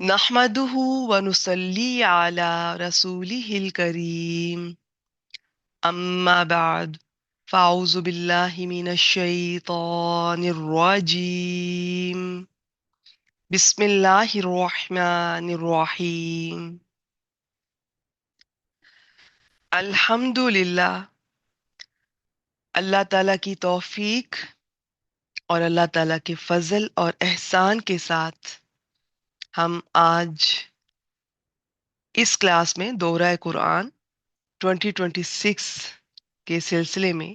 نحمده ونصلي على رسوله الكريم أما بعد فأعوذ بالله من الشيطان الرجيم بسم الله الرحمن الرحيم الحمد لله اللہ تعالیٰ کی توفیق اور اللہ تعالیٰ کے فضل اور احسان کے ساتھ ہم آج اس کلاس میں دورہ قرآن 2026 کے سلسلے میں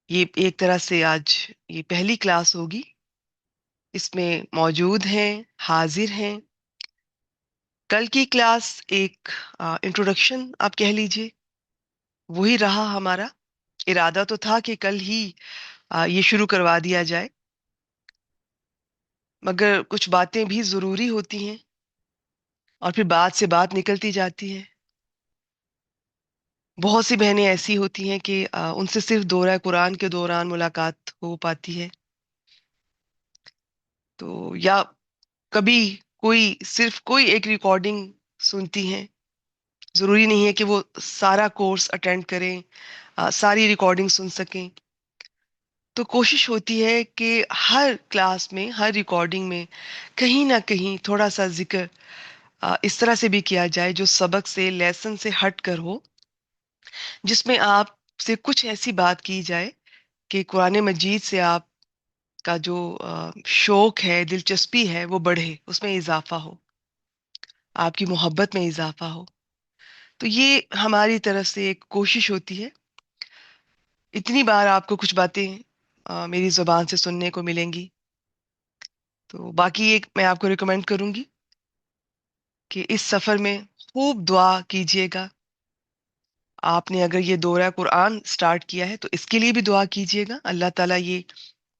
یہ ایک طرح سے آج یہ پہلی کلاس ہوگی. اس میں موجود ہیں، حاضر ہیں. کل کی کلاس ایک انٹروڈکشن آپ کہہ لیجئے، وہی رہا ہمارا. ارادہ تو تھا کہ کل ہی یہ شروع کروا دیا جائے، مگر کچھ باتیں بھی ضروری ہوتی ہیں اور پھر بات سے بات نکلتی جاتی ہے. بہت سی بہنیں ایسی ہوتی ہیں کہ ان سے صرف دورہ قرآن کے دوران ملاقات ہو پاتی ہے، تو یا کبھی صرف کوئی ایک ریکارڈنگ سنتی ہیں. ضروری نہیں ہے کہ وہ سارا کورس اٹینڈ کریں، ساری ریکارڈنگ سن سکیں. تو کوشش ہوتی ہے کہ ہر کلاس میں، ہر ریکارڈنگ میں کہیں نہ کہیں تھوڑا سا ذکر اس طرح سے بھی کیا جائے جو سبق سے، لیسن سے ہٹ کر ہو، جس میں آپ سے کچھ ایسی بات کی جائے کہ قرآن مجید سے آپ کا جو شوق ہے، دلچسپی ہے، وہ بڑھے، اس میں اضافہ ہو، آپ کی محبت میں اضافہ ہو. تو یہ ہماری طرف سے ایک کوشش ہوتی ہے. اتنی بار آپ کو کچھ باتیں میری زبان سے سننے کو ملیں گی. تو باقی ایک میں آپ کو ریکمینڈ کروں گی کہ اس سفر میں خوب دعا کیجیے گا. آپ نے اگر یہ دورہ قرآن سٹارٹ کیا ہے تو اس کے لیے بھی دعا کیجیے گا. اللہ تعالیٰ یہ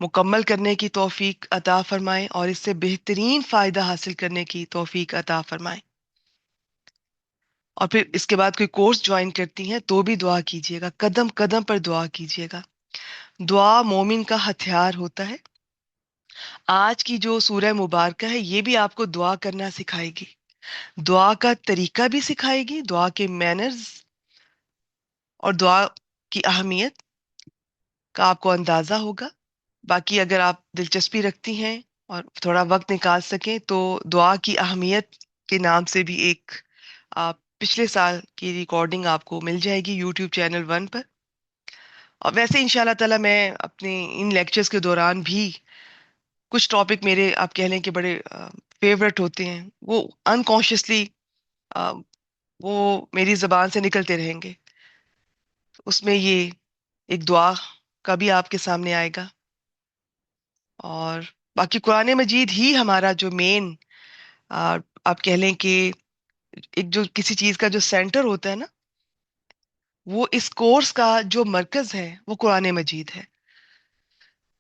مکمل کرنے کی توفیق عطا فرمائے اور اس سے بہترین فائدہ حاصل کرنے کی توفیق عطا فرمائے. اور پھر اس کے بعد کوئی کورس جوائن کرتی ہیں تو بھی دعا کیجیے گا، قدم قدم پر دعا کیجیے گا. دعا مومن کا ہتھیار ہوتا ہے. آج کی جو سورہ مبارکہ ہے یہ بھی آپ کو دعا کرنا سکھائے گی، دعا کا طریقہ بھی سکھائے گی، دعا کے مینرز اور دعا کی اہمیت کا آپ کو اندازہ ہوگا. باقی اگر آپ دلچسپی رکھتی ہیں اور تھوڑا وقت نکال سکیں تو دعا کی اہمیت کے نام سے بھی ایک پچھلے سال کی ریکارڈنگ آپ کو مل جائے گی یوٹیوب چینل 1 پر. اور ویسے انشاءاللہ تعالی میں اپنے ان لیکچرز کے دوران بھی کچھ ٹاپک میرے آپ کہہ لیں کہ بڑے فیورٹ ہوتے ہیں، وہ انکانشیسلی وہ میری زبان سے نکلتے رہیں گے. اس میں یہ ایک دعا کا بھی آپ کے سامنے آئے گا. اور باقی قرآن مجید ہی ہمارا جو مین آپ کہہ لیں کہ ایک جو کسی چیز کا جو سینٹر ہوتا ہے نا، وہ اس کورس کا جو مرکز ہے وہ قرآن مجید ہے.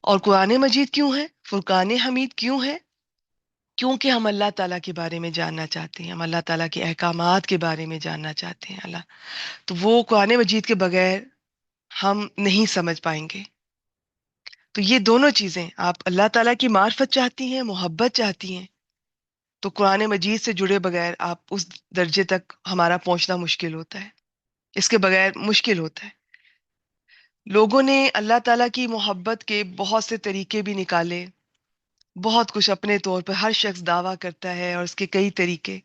اور قرآن مجید کیوں ہے، فرقان حمید کیوں ہے؟ کیونکہ ہم اللہ تعالیٰ کے بارے میں جاننا چاہتے ہیں، ہم اللہ تعالیٰ کے احکامات کے بارے میں جاننا چاہتے ہیں. تو وہ قرآن مجید کے بغیر ہم نہیں سمجھ پائیں گے. تو یہ دونوں چیزیں، آپ اللہ تعالیٰ کی معرفت چاہتی ہیں، محبت چاہتی ہیں، تو قرآن مجید سے جڑے بغیر آپ اس درجے تک ہمارا پہنچنا مشکل ہوتا ہے. اس کے بغیر مشکل ہوتا ہے. لوگوں نے اللہ تعالیٰ کی محبت کے بہت سے طریقے بھی نکالے، بہت کچھ اپنے طور پر ہر شخص دعویٰ کرتا ہے اور اس کے کئی طریقے.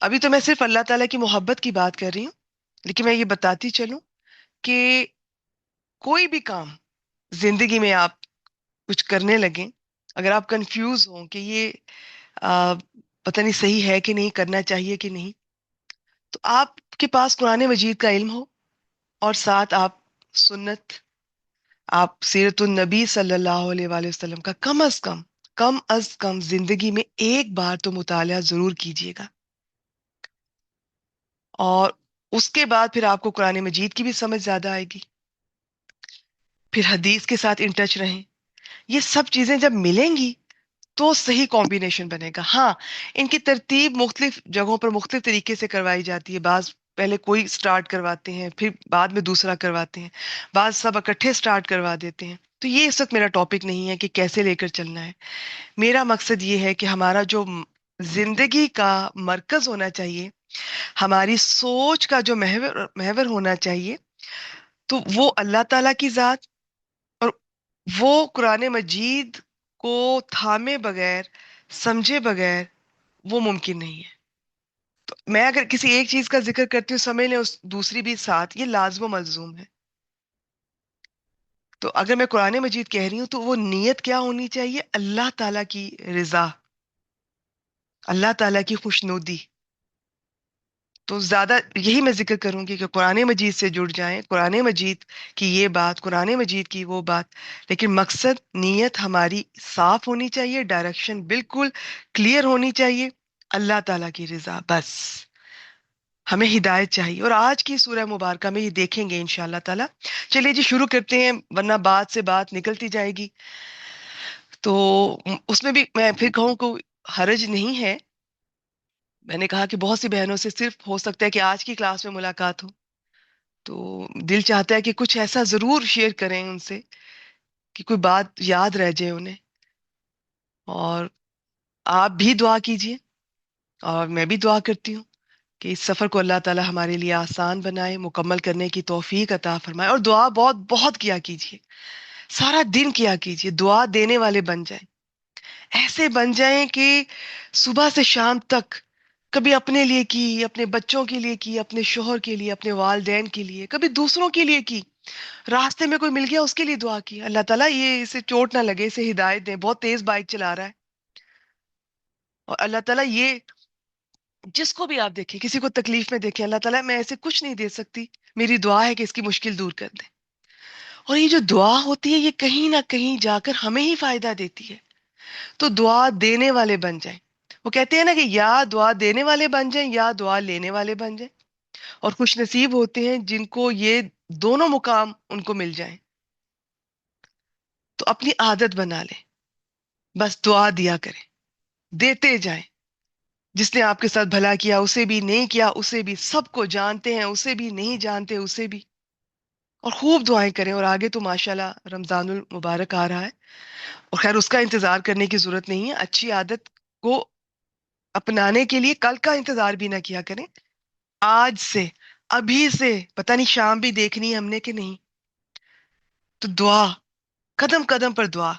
ابھی تو میں صرف اللہ تعالیٰ کی محبت کی بات کر رہی ہوں، لیکن میں یہ بتاتی چلوں کہ کوئی بھی کام زندگی میں آپ کچھ کرنے لگیں، اگر آپ کنفیوز ہوں کہ یہ پتہ نہیں صحیح ہے کہ نہیں، کرنا چاہیے کہ نہیں، تو آپ کے پاس قرآن مجید کا علم ہو اور ساتھ آپ سنت، آپ سیرت النبی صلی اللہ علیہ وآلہ وسلم کا کم از کم زندگی میں ایک بار تو مطالعہ ضرور کیجیے گا. اور اس کے بعد پھر آپ کو قرآن مجید کی بھی سمجھ زیادہ آئے گی. پھر حدیث کے ساتھ ان ٹچ رہیں. یہ سب چیزیں جب ملیں گی تو صحیح کمبینیشن بنے گا. ہاں، ان کی ترتیب مختلف جگہوں پر مختلف طریقے سے کروائی جاتی ہے. بعض پہلے کوئی سٹارٹ کرواتے ہیں، پھر بعد میں دوسرا کرواتے ہیں، بعض سب اکٹھے سٹارٹ کروا دیتے ہیں. تو یہ اس وقت میرا ٹاپک نہیں ہے کہ کیسے لے کر چلنا ہے. میرا مقصد یہ ہے کہ ہمارا جو زندگی کا مرکز ہونا چاہیے، ہماری سوچ کا جو محور ہونا چاہیے، تو وہ اللہ تعالیٰ کی ذات، اور وہ قرآن مجید کو تھامے بغیر، سمجھے بغیر وہ ممکن نہیں ہے. تو میں اگر کسی ایک چیز کا ذکر کرتی ہوں، سمجھ لیں اس دوسری بھی ساتھ، یہ لازم و ملزوم ہے. تو اگر میں قرآن مجید کہہ رہی ہوں تو وہ نیت کیا ہونی چاہیے؟ اللہ تعالیٰ کی رضا، اللہ تعالیٰ کی خوشنودی. تو زیادہ یہی میں ذکر کروں گی کہ قرآن مجید سے جڑ جائیں، قرآن مجید کی یہ بات، قرآن مجید کی وہ بات، لیکن مقصد، نیت ہماری صاف ہونی چاہیے، ڈائریکشن بالکل کلیئر ہونی چاہیے، اللہ تعالیٰ کی رضا بس. ہمیں ہدایت چاہیے، اور آج کی سورہ مبارکہ میں یہ دیکھیں گے انشاءاللہ تعالیٰ. چلیے جی شروع کرتے ہیں، ورنہ بات سے بات نکلتی جائے گی. تو اس میں بھی میں پھر کہوں کو حرج نہیں ہے. میں نے کہا کہ بہت سی بہنوں سے صرف ہو سکتا ہے کہ آج کی کلاس میں ملاقات ہو، تو دل چاہتا ہے کہ کچھ ایسا ضرور شیئر کریں ان سے کہ کوئی بات یاد رہ جائے انہیں. اور آپ بھی دعا کیجئے، اور میں بھی دعا کرتی ہوں کہ اس سفر کو اللہ تعالی ہمارے لیے آسان بنائے، مکمل کرنے کی توفیق عطا فرمائے. اور دعا بہت بہت کیا کیجئے، سارا دن کیا کیجئے، دعا دینے والے بن جائیں. ایسے بن جائیں کہ صبح سے شام تک کبھی اپنے لیے کی، اپنے بچوں کے لیے کی، اپنے شوہر کے لیے، اپنے والدین کے لیے، کبھی دوسروں کے لیے کی. راستے میں کوئی مل گیا اس کے لیے دعا کی، اللہ تعالیٰ یہ اسے چوٹ نہ لگے، اسے ہدایت دے، بہت تیز بائک چلا رہا ہے. اور اللہ تعالیٰ یہ جس کو بھی آپ دیکھیں، کسی کو تکلیف میں دیکھیں، اللہ تعالیٰ میں ایسے کچھ نہیں دے سکتی، میری دعا ہے کہ اس کی مشکل دور کر دے. اور یہ جو دعا ہوتی ہے یہ کہیں نہ کہیں جا کر ہمیں ہی فائدہ دیتی ہے. تو دعا دینے والے بن جائیں. وہ کہتے ہیں نا کہ یا دعا دینے والے بن جائیں یا دعا لینے والے بن جائیں. اور خوش نصیب ہوتے ہیں جن کو یہ دونوں مقام ان کو مل جائیں. تو اپنی عادت بنا لیں، بس دعا دیا کریں، دیتے جائیں. جس نے آپ کے ساتھ بھلا کیا اسے بھی، نہیں کیا اسے بھی، سب کو جانتے ہیں اسے بھی، نہیں جانتے اسے بھی. اور خوب دعائیں کریں. اور آگے تو ماشاءاللہ رمضان المبارک آ رہا ہے، اور خیر اس کا انتظار کرنے کی ضرورت نہیں ہے. اچھی عادت کو اپنانے کے لیے کل کا انتظار بھی نہ کیا کریں، آج سے، ابھی سے. پتہ نہیں شام بھی دیکھنی ہے ہم نے کہ نہیں. تو دعا، قدم قدم پر دعا،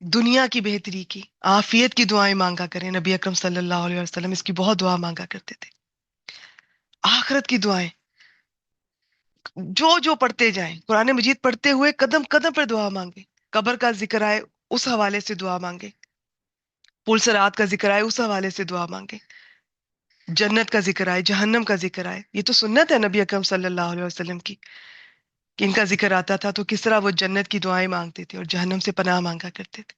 دنیا کی بہتری کی، عافیت کی دعائیں مانگا کریں. نبی اکرم صلی اللہ علیہ وسلم اس کی بہت دعا مانگا کرتے تھے. آخرت کی دعائیں جو جو پڑھتے جائیں، قرآن مجید پڑھتے ہوئے قدم قدم پر دعا مانگے. قبر کا ذکر آئے اس حوالے سے دعا مانگے، پل صراط کا ذکر آئے اس حوالے سے دعا مانگے، جنت کا ذکر آئے، جہنم کا ذکر آئے. یہ تو سنت ہے نبی اکرم صلی اللہ علیہ وسلم کی کہ ان کا ذکر آتا تھا تو کس طرح وہ جنت کی دعائیں مانگتے تھے اور جہنم سے پناہ مانگا کرتے تھے.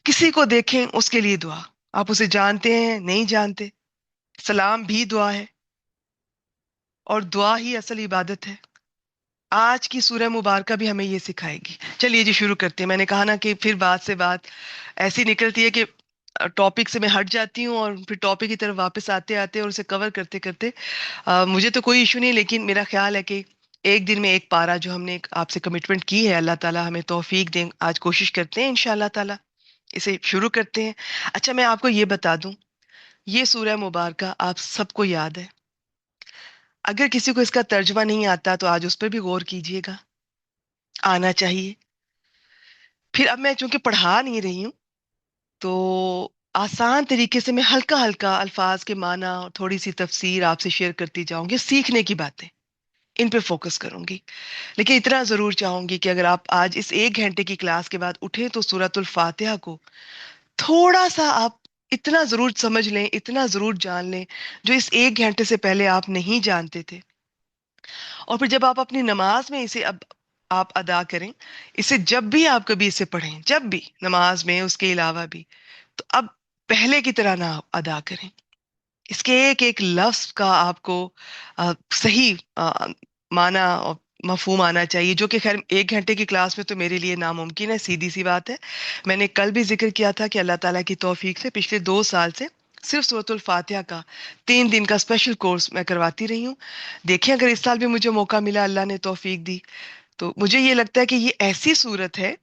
کسی کو دیکھیں اس کے لیے دعا، آپ اسے جانتے ہیں نہیں جانتے، سلام بھی دعا ہے، اور دعا ہی اصل عبادت ہے. آج کی سورہ مبارکہ بھی ہمیں یہ سکھائے گی. چلیے جی شروع کرتے ہیں. میں نے کہا نا کہ پھر بات سے بات ایسی نکلتی ہے کہ ٹاپک سے میں ہٹ جاتی ہوں اور پھر ٹاپک کی طرف واپس آتے آتے اور اسے کور کرتے کرتے مجھے تو کوئی ایشو نہیں، لیکن میرا خیال ہے کہ ایک دن میں ایک پارا جو ہم نے آپ سے کمٹمنٹ کی ہے، اللہ تعالیٰ ہمیں توفیق دیں. آج کوشش کرتے ہیں انشاءاللہ تعالیٰ، اسے شروع کرتے ہیں. اچھا میں آپ کو یہ بتا دوں، یہ سورہ مبارکہ آپ سب کو یاد ہے. اگر کسی کو اس کا ترجمہ نہیں آتا تو آج اس پہ بھی غور کیجئے گا، آنا چاہیے. پھر اب میں چونکہ پڑھا نہیں رہی ہوں تو آسان طریقے سے میں ہلکا ہلکا الفاظ کے معنی اور تھوڑی سی تفسیر آپ سے شیئر کرتی جاؤں گی. سیکھنے کی باتیں ان پہ فوکس کروں گی. لیکن اتنا ضرور چاہوں گی کہ اگر آپ آج اس 1 گھنٹے کی کلاس کے بعد اٹھیں تو سورۃ الفاتحہ کو تھوڑا سا آپ اتنا ضرور سمجھ لیں، اتنا ضرور جان لیں جو اس 1 گھنٹے سے پہلے آپ نہیں جانتے تھے. اور پھر جب آپ اپنی نماز میں اسے اب آپ ادا کریں، اسے جب بھی آپ کبھی اسے پڑھیں، جب بھی نماز میں اس کے علاوہ بھی، تو اب پہلے کی طرح نہ ادا کریں. اس کے ایک ایک لفظ کا آپ کو صحیح معنی اور مفہوم آنا چاہیے، جو کہ خیر 1 گھنٹے کی کلاس میں تو میرے لیے ناممکن ہے، سیدھی سی بات ہے. میں نے کل بھی ذکر کیا تھا کہ اللہ تعالیٰ کی توفیق سے پچھلے 2 سال سے صرف سورۃ الفاتحہ کا 3 دن کا اسپیشل کورس میں کرواتی رہی ہوں. دیکھیں اگر اس سال بھی مجھے موقع ملا، اللہ نے توفیق دی، تو مجھے یہ لگتا ہے کہ یہ ایسی صورت ہے،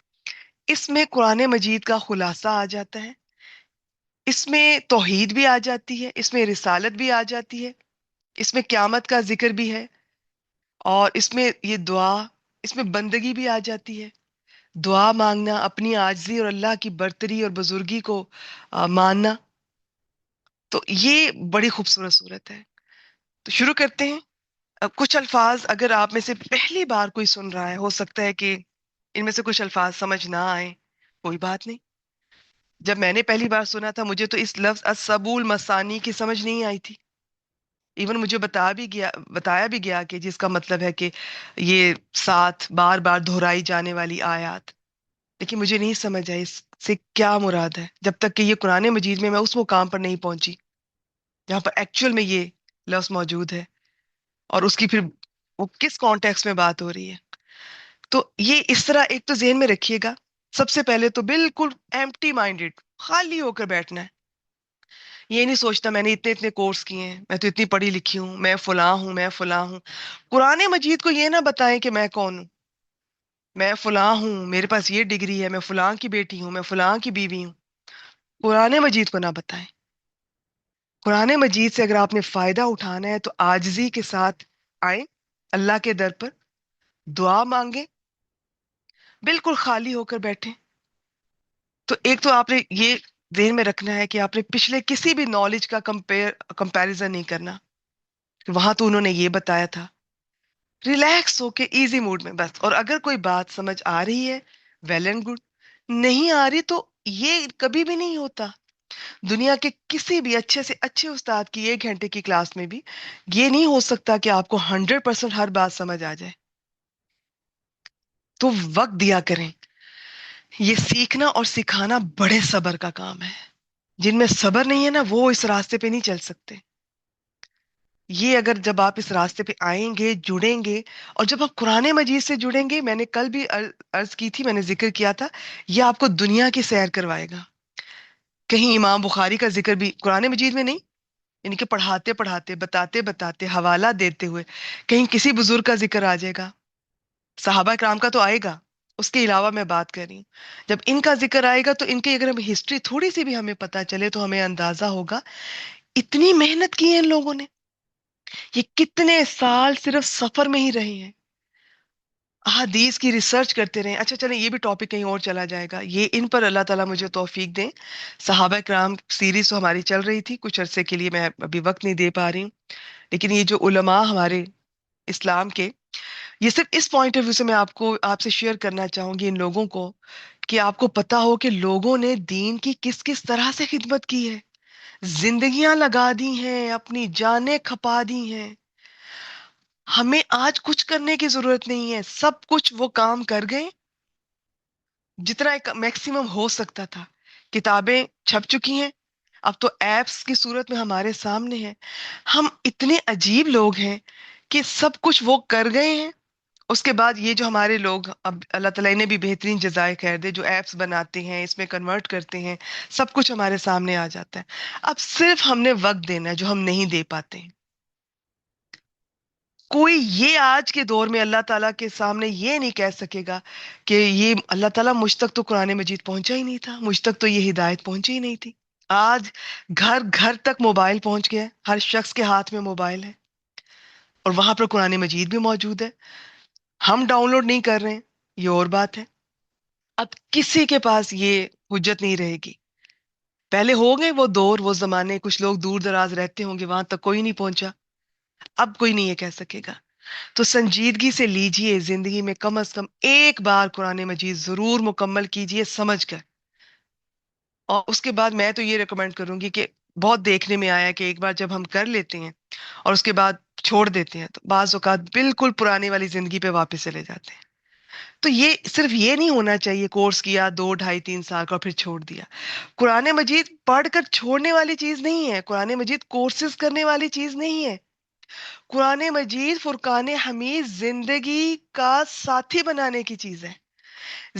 اس میں قرآن مجید کا خلاصہ آ جاتا ہے، اس میں توحید بھی آ جاتی ہے، اس میں رسالت بھی آ جاتی ہے، اس میں قیامت کا ذکر بھی ہے، اور اس میں یہ دعا، اس میں بندگی بھی آ جاتی ہے، دعا مانگنا، اپنی عاجزی اور اللہ کی برتری اور بزرگی کو ماننا. تو یہ بڑی خوبصورت صورت ہے. تو شروع کرتے ہیں. اب کچھ الفاظ اگر آپ میں سے پہلی بار کوئی سن رہا ہے، ہو سکتا ہے کہ ان میں سے کچھ الفاظ سمجھ نہ آئے، کوئی بات نہیں. جب میں نے پہلی بار سنا تھا مجھے تو اس لفظ السبول مسانی کی سمجھ نہیں آئی تھی. ایون مجھے بتایا بھی گیا کہ جس کا مطلب ہے کہ یہ ساتھ بار بار دہرائی جانے والی آیات. لیکن مجھے نہیں سمجھ آئی اس سے کیا مراد ہے، جب تک کہ یہ قرآن مجید میں اس مقام پر نہیں پہنچی جہاں پر ایکچوئل میں یہ لفظ موجود ہے، اور اس کی پھر وہ کس کانٹیکس میں بات ہو رہی ہے. تو یہ اس طرح ایک تو ذہن میں رکھیے گا. سب سے پہلے تو بالکل ایمٹی مائنڈڈ، خالی ہو کر بیٹھنا ہے. یہ نہیں سوچنا میں نے اتنے اتنے کورس کیے ہیں، میں تو اتنی پڑھی لکھی ہوں، میں فلاں ہوں، میں فلاں ہوں. قرآن مجید کو یہ نہ بتائیں کہ میں کون ہوں، میں فلاں ہوں، میرے پاس یہ ڈگری ہے، میں فلاں کی بیٹی ہوں، میں فلاں کی بیوی ہوں. قرآن مجید کو نہ بتائیں. قرآن مجید سے اگر آپ نے فائدہ اٹھانا ہے تو عاجزی کے ساتھ آئیں اللہ کے در پر، دعا مانگیں، بالکل خالی ہو کر بیٹھیں. تو ایک تو آپ نے یہ ذہن میں رکھنا ہے کہ آپ نے پچھلے کسی بھی نالج کا کمپیریزن نہیں کرنا. وہاں تو انہوں نے یہ بتایا تھا. ریلیکس ہو کے ایزی موڈ میں بس. اور اگر کوئی بات سمجھ آ رہی ہے ویل اینڈ گڈ، نہیں آ رہی تو یہ کبھی بھی نہیں ہوتا. دنیا کے کسی بھی اچھے سے اچھے استاد کی 1 گھنٹے کی کلاس میں بھی یہ نہیں ہو سکتا کہ آپ کو 100% ہر بات سمجھ آ جائے. تو وقت دیا کریں. یہ سیکھنا اور سکھانا بڑے صبر کا کام ہے. جن میں صبر نہیں ہے نا وہ اس راستے پہ نہیں چل سکتے. یہ اگر جب آپ اس راستے پہ آئیں گے، جڑیں گے، اور جب آپ قرآن مجید سے جڑیں گے، میں نے کل بھی عرض کی تھی، میں نے ذکر کیا تھا، یہ آپ کو دنیا کی سیر کروائے گا. کہیں امام بخاری کا ذکر بھی قرآن مجید میں نہیں، یعنی کہ پڑھاتے پڑھاتے، بتاتے بتاتے، حوالہ دیتے ہوئے کہیں کسی بزرگ کا ذکر آ جائے گا. صحابہ کرام کا تو آئے گا، اس کے علاوہ میں بات کر رہی ہوں. جب ان کا ذکر آئے گا تو ان کی اگر ہمیں ہسٹری تھوڑی سی بھی ہمیں پتہ چلے تو ہمیں اندازہ ہوگا اتنی محنت کی ہے ان لوگوں نے، یہ کتنے سال صرف سفر میں ہی رہے ہیں، احادیث کی ریسرچ کرتے رہے. اچھا چلیں یہ بھی ٹاپک کہیں اور چلا جائے گا، یہ ان پر اللہ تعالیٰ مجھے توفیق دیں. صحابہ کرام سیریز تو ہماری چل رہی تھی کچھ عرصے کے لیے، میں ابھی وقت نہیں دے پا رہی ہوں، لیکن یہ جو علماء ہمارے اسلام کے، یہ صرف اس پوائنٹ آف ویو سے میں آپ سے شیئر کرنا چاہوں گی ان لوگوں کو، کہ آپ کو پتا ہو کہ لوگوں نے دین کی کس کس طرح سے خدمت کی ہے، زندگیاں لگا دی ہیں، اپنی جانیں کھپا دی ہیں. ہمیں آج کچھ کرنے کی ضرورت نہیں ہے، سب کچھ وہ کام کر گئے جتنا ایک میکسیمم ہو سکتا تھا. کتابیں چھپ چکی ہیں، اب تو ایپس کی صورت میں ہمارے سامنے ہیں. ہم اتنے عجیب لوگ ہیں کہ سب کچھ وہ کر گئے ہیں. اس کے بعد یہ جو ہمارے لوگ، اب اللہ تعالیٰ نے بھی بہترین جزائے خیر دے، جو ایپس بناتے ہیں، اس میں کنورٹ کرتے ہیں، سب کچھ ہمارے سامنے آ جاتا ہے. اب صرف ہم نے وقت دینا ہے جو ہم نہیں دے پاتے ہیں. کوئی یہ آج کے دور میں اللہ تعالیٰ کے سامنے یہ نہیں کہہ سکے گا کہ یہ اللہ تعالیٰ مجھ تک تو قرآن مجید پہنچا ہی نہیں تھا، مجھ تک تو یہ ہدایت پہنچی ہی نہیں تھی. آج گھر گھر تک موبائل پہنچ گیا ہے، ہر شخص کے ہاتھ میں موبائل ہے، اور وہاں پر قرآن مجید بھی موجود ہے. ہم ڈاؤن لوڈ نہیں کر رہے ہیں، یہ اور بات ہے. اب کسی کے پاس یہ حجت نہیں رہے گی. پہلے ہو گئے وہ دور، وہ زمانے، کچھ لوگ دور دراز رہتے ہوں گے، وہاں تک کوئی نہیں پہنچا. اب کوئی نہیں یہ کہہ سکے گا. تو سنجیدگی سے لیجئے، زندگی میں کم از کم ایک بار قرآن مجید ضرور مکمل کیجئے سمجھ کر. اور اس کے بعد میں تو یہ ریکمینڈ کروں گی کہ بہت دیکھنے میں آیا کہ ایک بار جب ہم کر لیتے ہیں اور اس کے بعد چھوڑ دیتے ہیں تو بعض اوقات بالکل پرانی والی زندگی پہ واپس چلے جاتے ہیں. تو یہ صرف یہ نہیں ہونا چاہیے کورس کیا 2 ڈھائی 3 سال کا اور پھر چھوڑ دیا. قرآن مجید پڑھ کر چھوڑنے والی چیز نہیں ہے، قرآن مجید کورسز کرنے والی چیز نہیں ہے. قرآن مجید فرقان حمید زندگی کا ساتھی بنانے کی چیز ہے.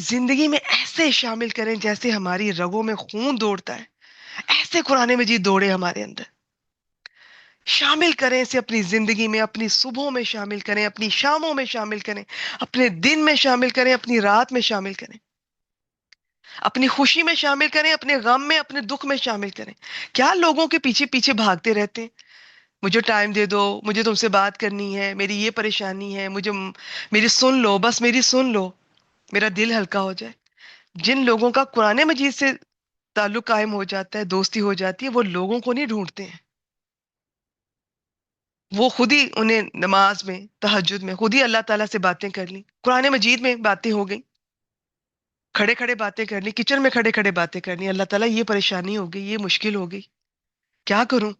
زندگی میں ایسے شامل کریں جیسے ہماری رگوں میں خون دوڑتا ہے، ایسے قرآن مجید دوڑے ہمارے اندر. شامل کریں اسے اپنی زندگی میں، اپنی صبحوں میں شامل کریں، اپنی شاموں میں شامل کریں، اپنے دن میں شامل کریں، اپنی رات میں شامل کریں، اپنی خوشی میں شامل کریں، اپنے غم میں، اپنے دکھ میں شامل کریں۔ کیا لوگوں کے پیچھے پیچھے بھاگتے رہتے ہیں؟ مجھے ٹائم دے دو، مجھے تم سے بات کرنی ہے، میری یہ پریشانی ہے، مجھے میری سن لو، بس میری سن لو، میرا دل ہلکا ہو جائے۔ جن لوگوں کا قرآن مجید سے تعلق قائم ہو جاتا ہے، دوستی ہو جاتی ہے، وہ لوگوں کو نہیں ڈھونڈتے ہیں، وہ خود ہی انہیں نماز میں، تہجد میں خود ہی اللہ تعالیٰ سے باتیں کر لی، قرآن مجید میں باتیں ہو گئی، کھڑے کھڑے باتیں کر لی، کچن میں کھڑے کھڑے باتیں کرنی، اللہ تعالیٰ یہ پریشانی ہو گئی، یہ مشکل ہو گئی، کیا کروں؟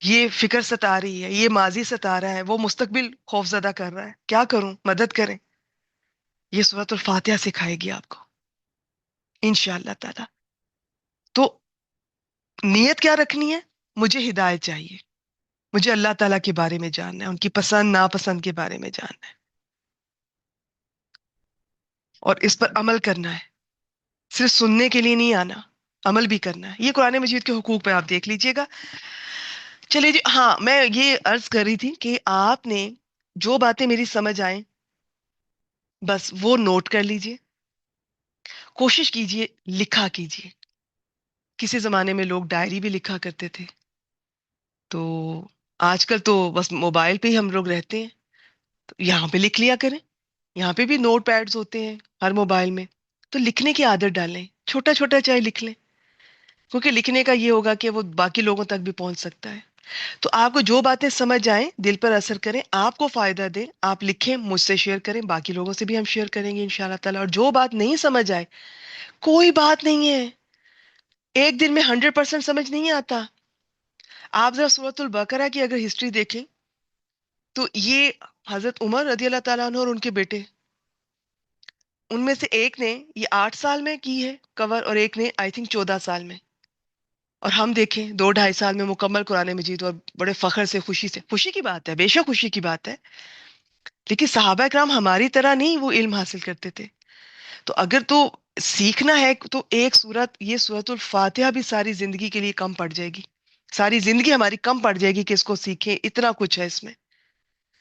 یہ فکر ستا رہی ہے، یہ ماضی ستا رہا ہے، وہ مستقبل خوف زدہ کر رہا ہے، کیا کروں؟ مدد کریں۔ یہ سورۃ الفاتحہ سکھائے گی آپ کو انشاءاللہ تعالی۔ تو نیت کیا رکھنی ہے؟ مجھے ہدایت چاہیے، مجھے اللہ تعالیٰ کے بارے میں جاننا ہے، ان کی پسند ناپسند کے بارے میں جاننا ہے، اور اس پر عمل کرنا ہے، صرف سننے کے لیے نہیں آنا، عمل بھی کرنا ہے۔ یہ قرآن مجید کے حقوق پہ آپ دیکھ لیجئے گا۔ چلیے جی، ہاں میں یہ عرض کر رہی تھی کہ آپ نے جو باتیں میری سمجھ آئیں بس وہ نوٹ کر لیجئے، کوشش کیجئے لکھا کیجئے۔ کسی زمانے میں لوگ ڈائری بھی لکھا کرتے تھے، تو آج کل تو بس موبائل پہ ہی ہم لوگ رہتے ہیں، تو یہاں پہ لکھ لیا کریں، یہاں پہ بھی نوٹ پیڈز ہوتے ہیں ہر موبائل میں، تو لکھنے کی عادت ڈالیں، چھوٹا چھوٹا چاہے لکھ لیں، کیونکہ لکھنے کا یہ ہوگا کہ وہ باقی لوگوں تک بھی پہنچ سکتا ہے۔ تو آپ کو جو باتیں سمجھ آئیں، دل پر اثر کریں، آپ کو فائدہ دیں، آپ لکھیں، مجھ سے شیئر کریں، باقی لوگوں سے بھی ہم شیئر کریں گے انشاءاللہ تعالیٰ۔ اور جو بات نہیں سمجھ آئے، کوئی بات نہیں ہے، ایک دن میں 100% سمجھ نہیں آتا۔ آپ ذرا سورۃ البقرہ کی اگر ہسٹری دیکھیں تو یہ حضرت عمر رضی اللہ تعالیٰ عنہ اور ان کے بیٹے، ان میں سے ایک نے یہ 8 سال میں کی ہے کور، اور ایک نے آئی تھنک 14 سال میں، اور ہم دیکھیں 2 ڈھائی سال میں مکمل قرآن مجید، اور بڑے فخر سے، خوشی سے، خوشی کی بات ہے، بے شک خوشی کی بات ہے، لیکن صحابہ کرام ہماری طرح نہیں وہ علم حاصل کرتے تھے۔ تو اگر تو سیکھنا ہے تو ایک سورت، یہ سورۃ الفاتحہ بھی ساری زندگی کے لیے کم پڑ جائے گی، ساری زندگی ہماری کم پڑ جائے گی کہ اس کو سیکھیں، اتنا کچھ ہے اس میں۔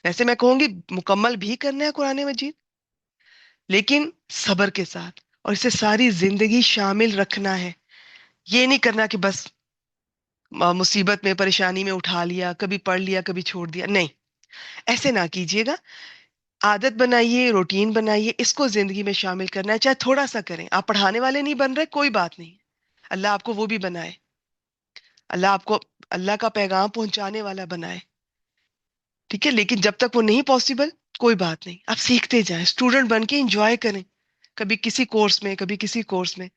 ویسے میں کہوں گی مکمل بھی کرنا ہے قرآن مجید، لیکن صبر کے ساتھ، اور اسے ساری زندگی شامل رکھنا ہے۔ یہ نہیں کرنا کہ بس مصیبت میں، پریشانی میں اٹھا لیا، کبھی پڑھ لیا کبھی چھوڑ دیا، نہیں، ایسے نہ کیجیے گا۔ عادت بنائیے، روٹین بنائیے، اس کو زندگی میں شامل کرنا ہے، چاہے تھوڑا سا کریں۔ آپ پڑھانے والے نہیں بن رہے، کوئی بات نہیں، اللہ آپ کو وہ بھی بنائے، اللہ آپ کو اللہ کا پیغام پہنچانے والا بنائے، ٹھیک ہے؟ لیکن جب تک وہ نہیں پاسبل، کوئی بات نہیں، آپ سیکھتے جائیں، اسٹوڈنٹ بن کے انجوائے کریں، کبھی کسی کورس میں، کبھی کسی کورس میں،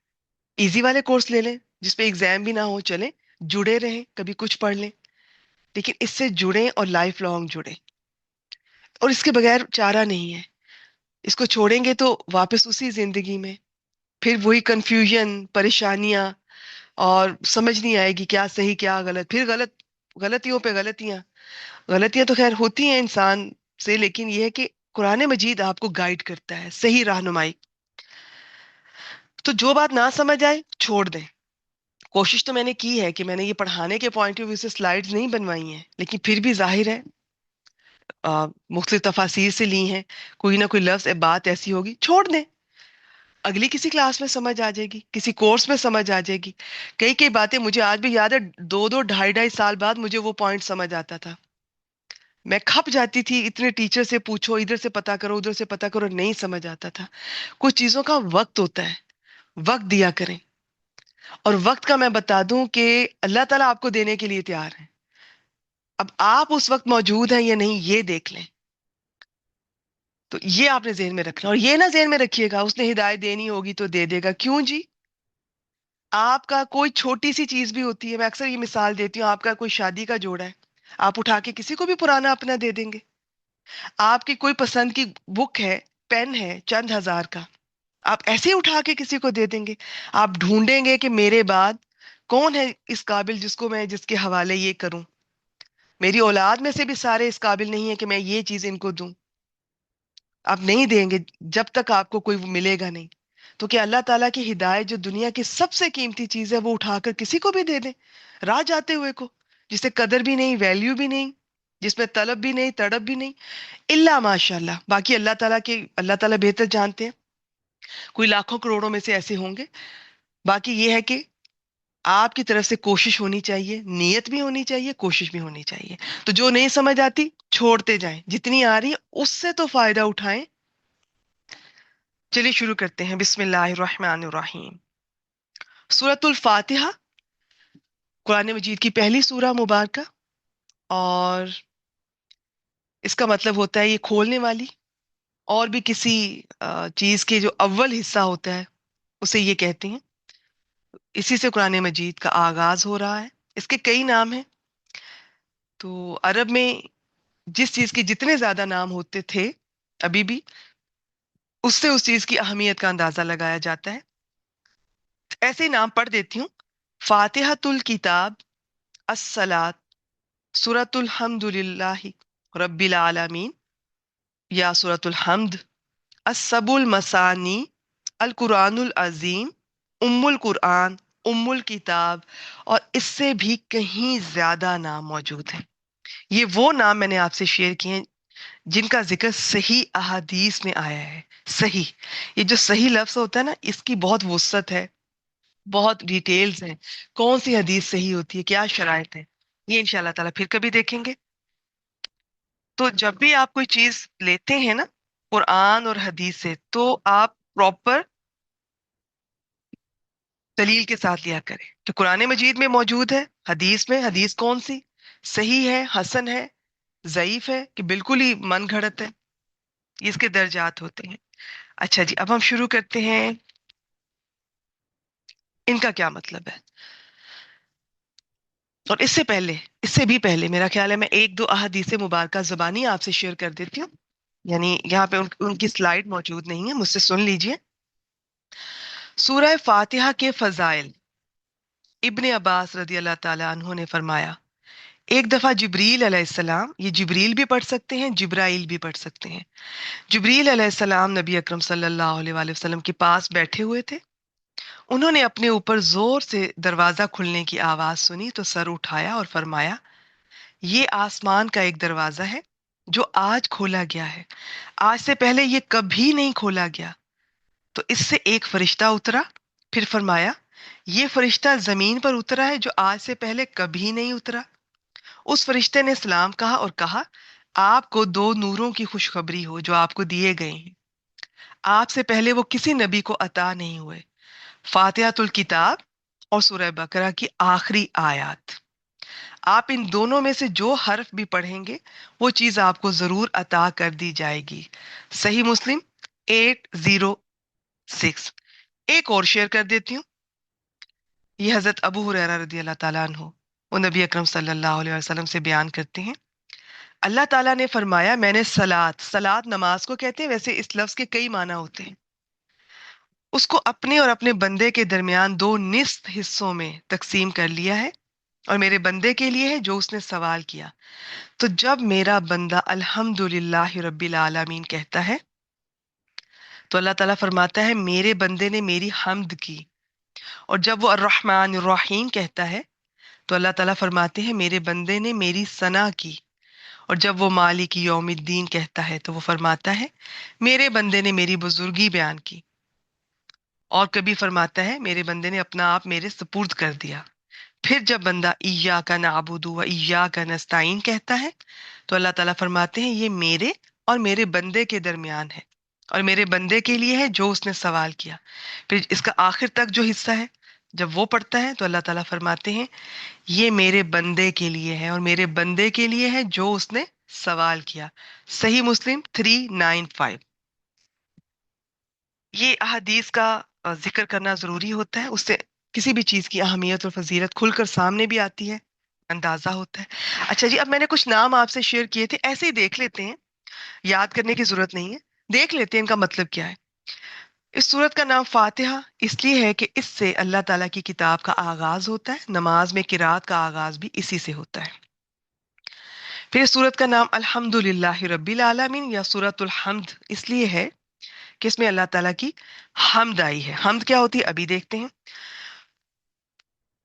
ایزی والے کورس لے لیں جس پہ ایگزام بھی نہ ہو، چلیں، جڑے رہیں، کبھی کچھ پڑھ لیں، لیکن اس سے جڑیں اور لائف لانگ جڑیں، اور اس کے بغیر چارہ نہیں ہے۔ اس کو چھوڑیں گے تو واپس اسی زندگی میں، پھر وہی کنفیوژن، پریشانیاں، اور سمجھ نہیں آئے گی کیا صحیح کیا غلط، پھر غلطیوں پہ غلطیاں۔ غلطیاں تو خیر ہوتی ہیں انسان سے، لیکن یہ ہے کہ قرآن مجید آپ کو گائیڈ کرتا ہے، صحیح رہنمائی۔ تو جو بات نہ سمجھ آئے چھوڑ دیں۔ کوشش تو میں نے کی ہے کہ میں نے یہ پڑھانے کے پوائنٹ آف ویو سے سلائیڈز نہیں بنوائی ہیں، لیکن پھر بھی ظاہر ہے مختلف تفاسیر سے لی ہیں، کوئی نہ کوئی لفظ بات ایسی ہوگی، چھوڑ دیں، اگلی کسی کلاس میں سمجھ آ جائے گی، کسی کورس میں سمجھ آ جائے گی۔ کئی کئی باتیں مجھے آج بھی یاد ہے، 2 2 ڈھائی سال بعد مجھے وہ پوائنٹ سمجھ آتا تھا، میں کھپ جاتی تھی، اتنے ٹیچر سے پوچھو، ادھر سے پتا کرو، ادھر سے پتا کرو، نہیں سمجھ آتا تھا۔ کچھ چیزوں کا وقت ہوتا ہے، وقت دیا کریں، اور وقت کا میں بتا دوں کہ اللہ تعالیٰ آپ کو دینے کے لیے تیار ہے، اب آپ اس وقت موجود ہیں یا نہیں یہ دیکھ لیں۔ تو یہ آپ نے ذہن میں رکھنا، اور یہ نہ ذہن میں رکھیے گا اس نے ہدایت دینی ہوگی تو دے دے گا، کیوں جی؟ آپ کا کوئی چھوٹی سی چیز بھی ہوتی ہے، میں اکثر یہ مثال دیتی ہوں، آپ کا کوئی شادی کا جوڑا ہے، آپ اٹھا کے کسی کو بھی پرانا اپنا دے دیں گے۔ آپ کی کوئی پسند کی بک ہے، پین ہے چند ہزار کا، آپ ایسے ہی اٹھا کے کسی کو دے دیں گے؟ آپ ڈھونڈیں گے کہ میرے بعد کون ہے اس قابل جس کو میں، جس کے حوالے یہ کروں؟ میری اولاد میں سے بھی سارے اس قابل نہیں ہے کہ میں یہ چیز ان کو دوں، آپ نہیں دیں گے جب تک آپ کو کوئی ملے گا نہیں۔ تو کہ اللہ تعالیٰ کی ہدایت جو دنیا کی سب سے قیمتی چیز ہے وہ اٹھا کر کسی کو بھی دے دیں، راہ جاتے ہوئے کو، جسے قدر بھی نہیں، ویلیو بھی نہیں، جس میں طلب بھی نہیں، تڑپ بھی نہیں، الا ماشاء اللہ. باقی اللہ تعالیٰ بہتر جانتے ہیں. کوئی لاکھوں کروڑوں میں سے ایسے ہوں گے. باقی یہ ہے کہ آپ کی طرف سے کوشش ہونی چاہیے، نیت بھی ہونی چاہیے، کوشش بھی ہونی چاہیے. تو جو نہیں سمجھ آتی چھوڑتے جائیں، جتنی آ رہی ہے اس سے تو فائدہ اٹھائیں. چلیے شروع کرتے ہیں. بسم اللہ الرحمن الرحیم. سورۃ الفاتحہ قرآن مجید کی پہلی سورہ مبارکہ، اور اس کا مطلب ہوتا ہے یہ کھولنے والی. اور بھی کسی چیز کے جو اول حصہ ہوتا ہے اسے یہ کہتے ہیں. اسی سے قرآن مجید کا آغاز ہو رہا ہے. اس کے کئی نام ہیں. تو عرب میں جس چیز کے جتنے زیادہ نام ہوتے تھے ابھی بھی، اس سے اس چیز کی اہمیت کا اندازہ لگایا جاتا ہے. ایسے ہی نام پڑھ دیتی ہوں. فاتحۃ الکتاب، الصلاۃ، سورۃ الحمد للہ رب العالمین یا سورۃ الحمد، السبع المثانی، القرآن العظیم، ام القرآن، ام الکتاب، اور اس سے بھی کہیں زیادہ نام موجود ہیں. یہ وہ نام میں نے آپ سے شیئر کیے ہیں جن کا ذکر صحیح احادیث میں آیا ہے. صحیح، یہ جو صحیح لفظ ہوتا ہے نا، اس کی بہت وسعت ہے، بہت ڈیٹیلز ہیں. کون سی حدیث صحیح ہوتی ہے، کیا شرائط ہے، یہ انشاءاللہ تعالیٰ پھر کبھی دیکھیں گے. تو جب بھی آپ کوئی چیز لیتے ہیں نا قرآن اور حدیث سے، تو آپ پراپر دلیل کے ساتھ لیا کریں کہ قرآن مجید میں موجود ہے، حدیث میں، حدیث کون سی صحیح ہے، حسن ہے، ضعیف ہے، کہ بالکل ہی من گھڑت ہے. یہ اس کے درجات ہوتے ہیں. اچھا جی، اب ہم شروع کرتے ہیں. ان کا کیا مطلب ہے؟ اور اس سے بھی پہلے میرا خیال ہے میں ایک دو احادیث مبارکہ زبانی آپ سے شیئر کر دیتی ہوں. یعنی یہاں پہ ان کی سلائیڈ موجود نہیں ہے، مجھ سے سن لیجئے. سورہ فاتحہ کے فضائل. ابن عباس رضی اللہ تعالی عنہ نے فرمایا، ایک دفعہ جبریل علیہ السلام، یہ جبریل بھی پڑھ سکتے ہیں، جبرائیل بھی پڑھ سکتے ہیں، جبریل علیہ السلام نبی اکرم صلی اللہ علیہ وآلہ وسلم کے پاس بیٹھے ہوئے تھے. انہوں نے اپنے اوپر زور سے دروازہ کھلنے کی آواز سنی تو سر اٹھایا اور فرمایا، یہ آسمان کا ایک دروازہ ہے جو آج کھولا گیا ہے، آج سے پہلے یہ کبھی نہیں کھولا گیا. تو اس سے ایک فرشتہ اترا. پھر فرمایا، یہ فرشتہ زمین پر اترا ہے جو آج سے پہلے کبھی نہیں اترا. اس فرشتے نے سلام کہا اور کہا، آپ کو دو نوروں کی خوشخبری ہو جو آپ کو دیے گئے ہیں، آپ سے پہلے وہ کسی نبی کو عطا نہیں ہوئے، فاتحۃ الکتاب اور سورہ بقرہ کی آخری آیات. آپ ان دونوں میں سے جو حرف بھی پڑھیں گے وہ چیز آپ کو ضرور عطا کر دی جائے گی. صحیح مسلم 806. ایک اور شیئر کر دیتی ہوں. یہ حضرت ابو ہریرہ رضی اللہ تعالیٰ عنہ، وہ نبی اکرم صلی اللہ علیہ وسلم سے بیان کرتے ہیں، اللہ تعالیٰ نے فرمایا، میں نے سلاد نماز کو کہتے ہیں، ویسے اس لفظ کے کئی معنی ہوتے ہیں، اس کو اپنے اور اپنے بندے کے درمیان دو نصف حصوں میں تقسیم کر لیا ہے، اور میرے بندے کے لیے ہے جو اس نے سوال کیا. تو جب میرا بندہ الحمد للہ رب العالمین کہتا ہے تو اللہ تعالیٰ فرماتا ہے میرے بندے نے میری حمد کی. اور جب وہ الرحمن الرحیم کہتا ہے تو اللہ تعالیٰ فرماتے ہیں میرے بندے نے میری ثنا کی. اور جب وہ مالک یوم الدین کہتا ہے تو وہ فرماتا ہے میرے بندے نے میری بزرگی بیان کی. اور کبھی فرماتا ہے میرے بندے نے اپنا آپ میرے سپرد کر دیا. پھر جب بندہ ایاک نعبد و ایاک نستعین کہتا ہے تو اللہ تعالیٰ فرماتے ہیں یہ میرے اور میرے بندے کے درمیان ہے، اور میرے بندے کے لیے ہے جو اس نے سوال کیا. پھر اس کا آخر تک جو حصہ ہے جب وہ پڑھتا ہے تو اللہ تعالیٰ فرماتے ہیں یہ میرے بندے کے لیے ہے اور میرے بندے کے لیے ہے جو اس نے سوال کیا. صحیح مسلم 395. یہ احادیث کا ذکر کرنا ضروری ہوتا ہے، اس سے کسی بھی چیز کی اہمیت اور فضیلت کھل کر سامنے بھی آتی ہے، اندازہ ہوتا ہے. اچھا جی، اب میں نے کچھ نام آپ سے شیئر کیے تھے، ایسے ہی دیکھ لیتے ہیں، یاد کرنے کی ضرورت نہیں ہے، دیکھ لیتے ہیں ان کا مطلب کیا ہے. اس سورت کا نام فاتحہ اس لیے ہے کہ اس سے اللہ تعالیٰ کی کتاب کا آغاز ہوتا ہے. نماز میں قرات کا آغاز بھی اسی سے ہوتا ہے. پھر اس سورت کا نام الحمد للہ رب العالمین یا سورت الحمد اس لیے ہے کہ اس میں اللہ تعالیٰ کی حمد آئی ہے. حمد کیا ہوتی ہے ابھی دیکھتے ہیں.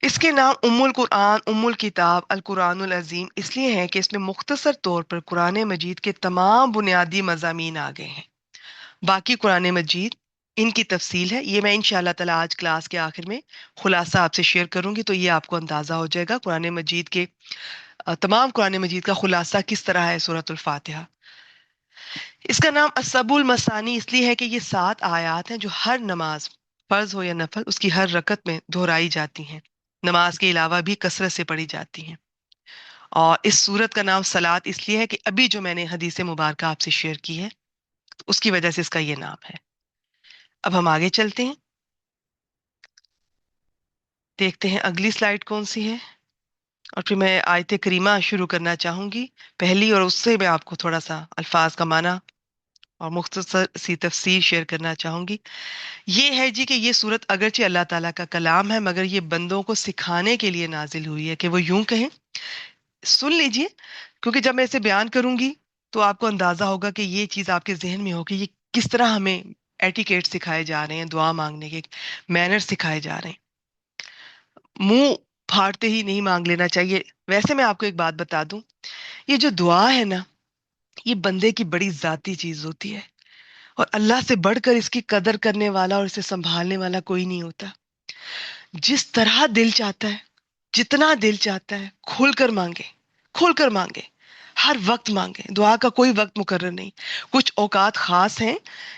اس کے نام ام القرآن، ام الکتاب، القرآن العظیم اس لیے ہے کہ اس میں مختصر طور پر قرآن مجید کے تمام بنیادی مضامین آ گئے ہیں۔ باقی قرآن مجید ان کی تفصیل ہے، یہ میں انشاءاللہ تعالی آج کلاس کے آخر میں خلاصہ آپ سے شیئر کروں گی، تو یہ آپ کو اندازہ ہو جائے گا قرآن مجید کے تمام قرآن مجید کا خلاصہ کس طرح ہے سورۃ الفاتحہ۔ اس کا نام السبع المثانی اس لیے ہے کہ یہ 7 آیات ہیں جو ہر نماز، فرض ہو یا نفل، اس کی ہر رکعت میں دہرائی جاتی ہیں، نماز کے علاوہ بھی کثرت سے پڑھی جاتی ہیں۔ اور اس سورت کا نام صلاۃ اس لیے ہے کہ ابھی جو میں نے حدیث مبارکہ آپ سے شیئر کی ہے اس کی وجہ سے اس کا یہ نام ہے۔ اب ہم آگے چلتے ہیں، دیکھتے ہیں اگلی سلائیڈ کون سی ہے، اور پھر میں آیت کریمہ شروع کرنا چاہوں گی پہلی، اور اس سے میں آپ کو تھوڑا سا الفاظ کا معنی اور مختصر سی تفسیر شیئر کرنا چاہوں گی۔ یہ ہے جی کہ یہ سورت اگرچہ اللہ تعالیٰ کا کلام ہے، مگر یہ بندوں کو سکھانے کے لیے نازل ہوئی ہے کہ وہ یوں کہیں، سن لیجئے، کیونکہ جب میں اسے بیان کروں گی تو آپ کو اندازہ ہوگا کہ یہ چیز آپ کے ذہن میں ہوگی، یہ کس طرح ہمیں ایٹیکیٹ سکھائے جا رہے ہیں، دعا مانگنے کے مینر سکھائے جا رہے ہیں۔ منہ پھاڑتے ہی نہیں مانگ لینا چاہیے۔ ویسے میں آپ کو ایک بات بتا دوں، یہ جو دعا ہے نا، یہ بندے کی بڑی ذاتی چیز ہوتی ہے، اور اللہ سے بڑھ کر اس کی قدر کرنے والا اور اسے سنبھالنے والا کوئی نہیں ہوتا۔ جس طرح دل چاہتا ہے، جتنا دل چاہتا ہے، کھول کر مانگے، کھول کر مانگے، ہر وقت مانگے، دعا کا کوئی وقت مقرر نہیں۔ کچھ اوقات خاص ہیں،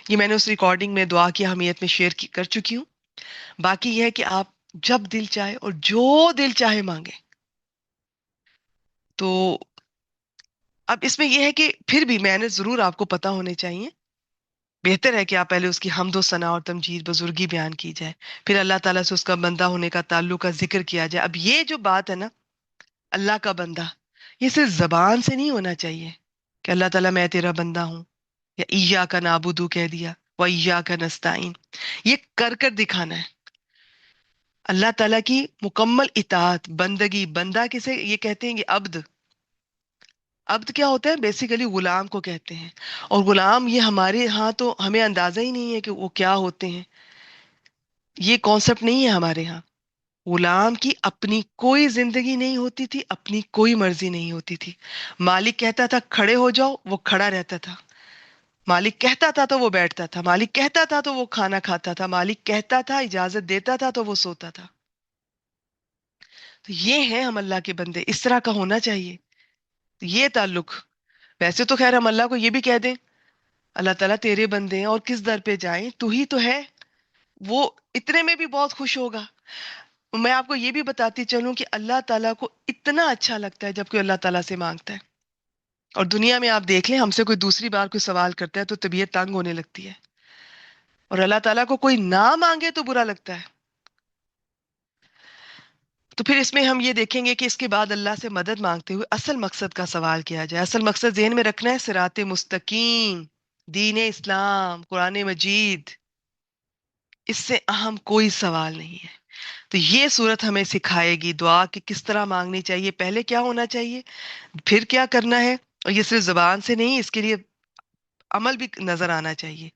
یہ میں نے اس ریکارڈنگ میں دعا کی اہمیت میں شیئر کر چکی ہوں۔ باقی یہ ہے کہ آپ جب دل چاہے اور جو دل چاہے مانگے۔ تو اب اس میں یہ ہے کہ پھر بھی میں نے ضرور آپ کو پتا ہونے چاہیے، بہتر ہے کہ آپ پہلے اس کی حمد و ثنا اور تمجید بزرگی بیان کی جائے، پھر اللہ تعالیٰ سے اس کا بندہ ہونے کا تعلق کا ذکر کیا جائے۔ اب یہ جو بات ہے نا، اللہ کا بندہ، یہ صرف زبان سے نہیں ہونا چاہیے کہ اللہ تعالیٰ میں تیرا بندہ ہوں، یا ایاک نعبد کہہ دیا و ایاک نستعین، یہ کر کر دکھانا ہے۔ اللہ تعالیٰ کی مکمل اطاعت، بندگی، بندہ کسے یہ کہتے ہیں کہ عبد، عبد کیا ہوتا ہے؟ بیسیکلی غلام کو کہتے ہیں، اور غلام یہ ہمارے ہاں تو ہمیں اندازہ ہی نہیں ہے کہ وہ کیا ہوتے ہیں، یہ کانسیپٹ نہیں ہے ہمارے ہاں۔ غلام کی اپنی کوئی زندگی نہیں ہوتی تھی، اپنی کوئی مرضی نہیں ہوتی تھی۔ مالک کہتا تھا کھڑے ہو جاؤ، وہ کھڑا رہتا تھا، مالک کہتا تھا تو وہ بیٹھتا تھا، مالک کہتا تھا تو وہ کھانا کھاتا تھا، مالک کہتا تھا اجازت دیتا تھا تو وہ سوتا تھا۔ تو یہ ہیں ہم اللہ کے بندے، اس طرح کا ہونا چاہیے یہ تعلق۔ ویسے تو خیر ہم اللہ کو یہ بھی کہہ دیں اللہ تعالیٰ تیرے بندے ہیں اور کس در پہ جائیں، تو ہی تو ہے، وہ اتنے میں بھی بہت خوش ہوگا۔ میں آپ کو یہ بھی بتاتی چلوں کہ اللہ تعالیٰ کو اتنا اچھا لگتا ہے جب کوئی اللہ تعالیٰ سے مانگتا ہے، اور دنیا میں آپ دیکھ لیں ہم سے کوئی دوسری بار کوئی سوال کرتا ہے تو طبیعت تنگ ہونے لگتی ہے، اور اللہ تعالیٰ کو کوئی نہ مانگے تو برا لگتا ہے۔ تو پھر اس میں ہم یہ دیکھیں گے کہ اس کے بعد اللہ سے مدد مانگتے ہوئے اصل مقصد کا سوال کیا جائے۔ اصل مقصد ذہن میں رکھنا ہے، صراط مستقیم، دین اسلام، قرآن مجید، اس سے اہم کوئی سوال نہیں ہے۔ تو یہ صورت ہمیں سکھائے گی دعا کہ کس طرح مانگنی چاہیے، پہلے کیا ہونا چاہیے، پھر کیا کرنا ہے، اور یہ صرف زبان سے نہیں، اس کے لیے عمل بھی نظر آنا چاہیے۔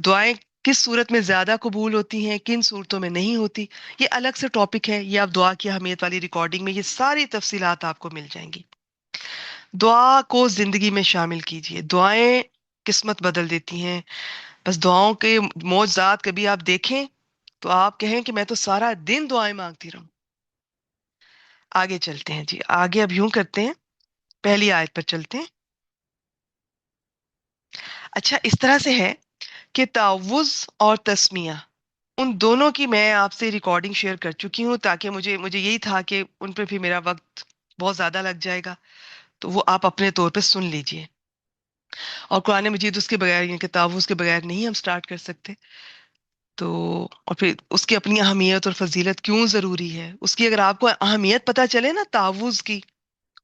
دعائیں کس صورت میں زیادہ قبول ہوتی ہیں، کن صورتوں میں نہیں ہوتی، یہ الگ سے ٹاپک ہے، یہ آپ دعا کی اہمیت والی ریکارڈنگ میں یہ ساری تفصیلات آپ کو مل جائیں گی۔ دعا کو زندگی میں شامل کیجئے، دعائیں قسمت بدل دیتی ہیں۔ بس دعاؤں کے معجزات کبھی آپ دیکھیں تو آپ کہیں کہ میں تو سارا دن دعائیں مانگتی رہوں۔ آگے چلتے ہیں جی، آگے اب یوں کرتے ہیں، پہلی آیت پر چلتے ہیں۔ اچھا، اس طرح سے ہے کہ تعوذ اور تسمیہ، ان دونوں کی میں آپ سے ریکارڈنگ شیئر کر چکی ہوں، تاکہ مجھے یہی تھا کہ ان پہ بھی میرا وقت بہت زیادہ لگ جائے گا، تو وہ آپ اپنے طور پہ سن لیجئے۔ اور قرآن مجید اس کے بغیر، یعنی کہ تعوذ کے بغیر نہیں ہم سٹارٹ کر سکتے۔ تو اور پھر اس کی اپنی اہمیت اور فضیلت کیوں ضروری ہے، اس کی اگر آپ کو اہمیت پتہ چلے نا تعوذ کی،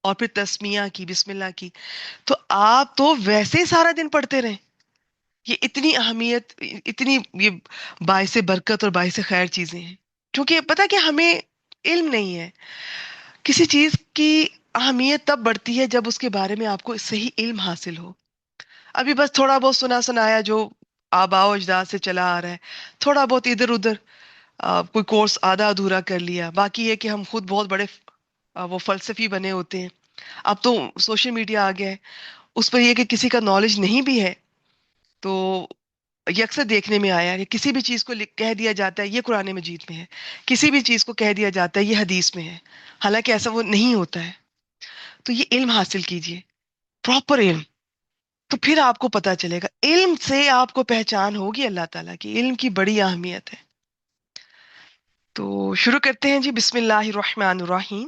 اور پھر تسمیہ کی، بسم اللہ کی، تو آپ تو ویسے ہی سارا دن پڑھتے رہیں۔ یہ اتنی اہمیت، اتنی یہ باعث برکت اور باعث خیر چیزیں ہیں، کیونکہ پتہ کہ ہمیں علم نہیں ہے۔ کسی چیز کی اہمیت تب بڑھتی ہے جب اس کے بارے میں آپ کو صحیح علم حاصل ہو۔ ابھی بس تھوڑا بہت سنا سنایا جو آباء و اجداد سے چلا آ رہا ہے، تھوڑا بہت ادھر ادھر، کوئی کورس آدھا ادھورا کر لیا، باقی یہ کہ ہم خود بہت بڑے وہ فلسفی بنے ہوتے ہیں. اب تو سوشل میڈیا آ گیا ہے، اس پر یہ کہ کسی کا نالج نہیں بھی ہے تو یہ اکثر دیکھنے میں آیا کہ کسی بھی چیز کو کہہ دیا جاتا ہے یہ قرآن مجید میں ہے، کسی بھی چیز کو کہہ دیا جاتا ہے یہ حدیث میں ہے، حالانکہ ایسا وہ نہیں ہوتا ہے. تو یہ علم حاصل کیجئے، پراپر علم، تو پھر آپ کو پتا چلے گا. علم سے آپ کو پہچان ہوگی اللہ تعالیٰ کی. علم کی بڑی اہمیت ہے. تو شروع کرتے ہیں جی. بسم اللہ الرحمن الرحیم.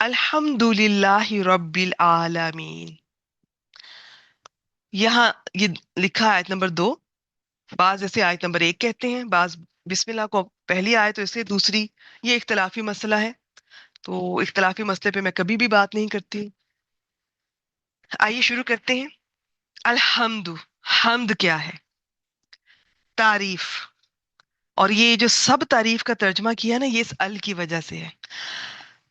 الحمد للہ رب العالمین. یہاں یہ لکھا آیت نمبر 2. بعض ایسے آیت نمبر 1 کہتے ہیں، بعض بسم اللہ کو پہلی آیت تو اسے دوسری. یہ اختلافی مسئلہ ہے، تو اختلافی مسئلے پہ میں کبھی بھی بات نہیں کرتی. آئیے شروع کرتے ہیں. الحمد. حمد کیا ہے؟ تعریف. اور یہ جو سب تعریف کا ترجمہ کیا نا، یہ اس ال کی وجہ سے ہے.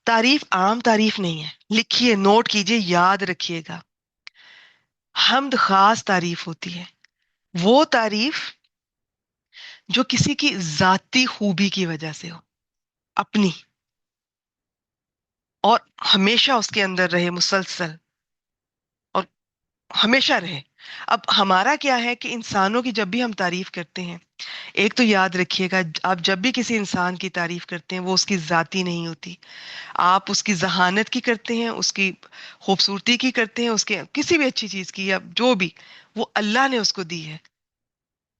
تعریف عام تعریف نہیں ہے. لکھیے، نوٹ کیجئے، یاد رکھیے گا. حمد خاص تعریف ہوتی ہے، وہ تعریف جو کسی کی ذاتی خوبی کی وجہ سے ہو، اپنی، اور ہمیشہ اس کے اندر رہے، مسلسل، اور ہمیشہ رہے. اب ہمارا کیا ہے کہ انسانوں کی جب بھی ہم تعریف کرتے ہیں، ایک تو یاد رکھیے گا، آپ جب بھی کسی انسان کی تعریف کرتے ہیں وہ اس کی ذاتی نہیں ہوتی. آپ اس کی ذہانت کی کرتے ہیں، اس کی خوبصورتی کی کرتے ہیں، اس کے کسی بھی اچھی چیز کی، یا جو بھی وہ اللہ نے اس کو دی ہے.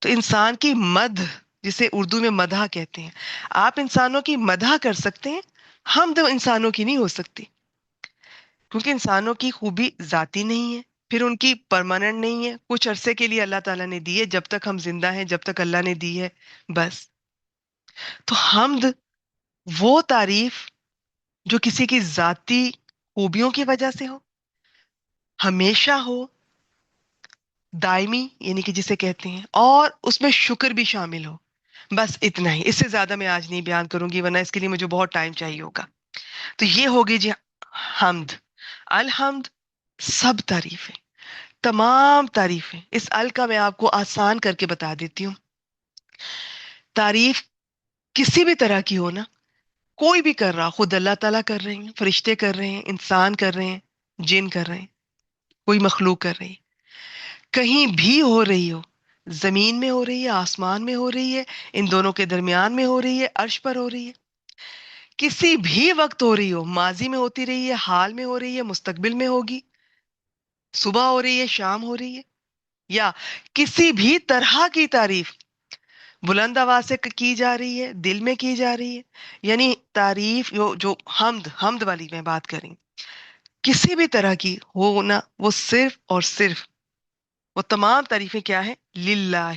تو انسان کی مدح، جسے اردو میں مدح کہتے ہیں، آپ انسانوں کی مدح کر سکتے ہیں، حمد انسانوں کی نہیں ہو سکتی، کیونکہ انسانوں کی خوبی ذاتی نہیں ہے، پھر ان کی پرماننٹ نہیں ہے. کچھ عرصے کے لیے اللہ تعالیٰ نے دی ہے، جب تک ہم زندہ ہیں، جب تک اللہ نے دی ہے، بس. تو حمد وہ تعریف جو کسی کی ذاتی خوبیوں کی وجہ سے ہو، ہمیشہ ہو، دائمی یعنی کہ جسے کہتے ہیں، اور اس میں شکر بھی شامل ہو. بس اتنا ہی، اس سے زیادہ میں آج نہیں بیان کروں گی، ورنہ اس کے لیے مجھے بہت ٹائم چاہیے ہوگا. تو یہ ہوگی جی حمد. الحمد سب تعریفیں، تمام تعریفیں. اس ال کا میں آپ کو آسان کر کے بتا دیتی ہوں. تعریف کسی بھی طرح کی ہو نا، کوئی بھی کر رہا، خود اللہ تعالیٰ کر رہے ہیں، فرشتے کر رہے ہیں، انسان کر رہے ہیں، جن کر رہے ہیں، کوئی مخلوق کر رہی ہے، کہیں بھی ہو رہی ہو، زمین میں ہو رہی ہے، آسمان میں ہو رہی ہے، ان دونوں کے درمیان میں ہو رہی ہے، عرش پر ہو رہی ہے، کسی بھی وقت ہو رہی ہو، ماضی میں ہوتی رہی ہے، حال میں ہو رہی ہے، مستقبل میں ہوگی، صبح ہو رہی ہے، شام ہو رہی ہے، یا کسی بھی طرح کی تعریف بلند آواز سے کی جا رہی ہے، دل میں کی جا رہی ہے. یعنی تعریف جو حمد والی میں بات کریں، کسی بھی طرح کی ہو نا، وہ صرف اور صرف، وہ تمام تعریفیں کیا ہے؟ للہ،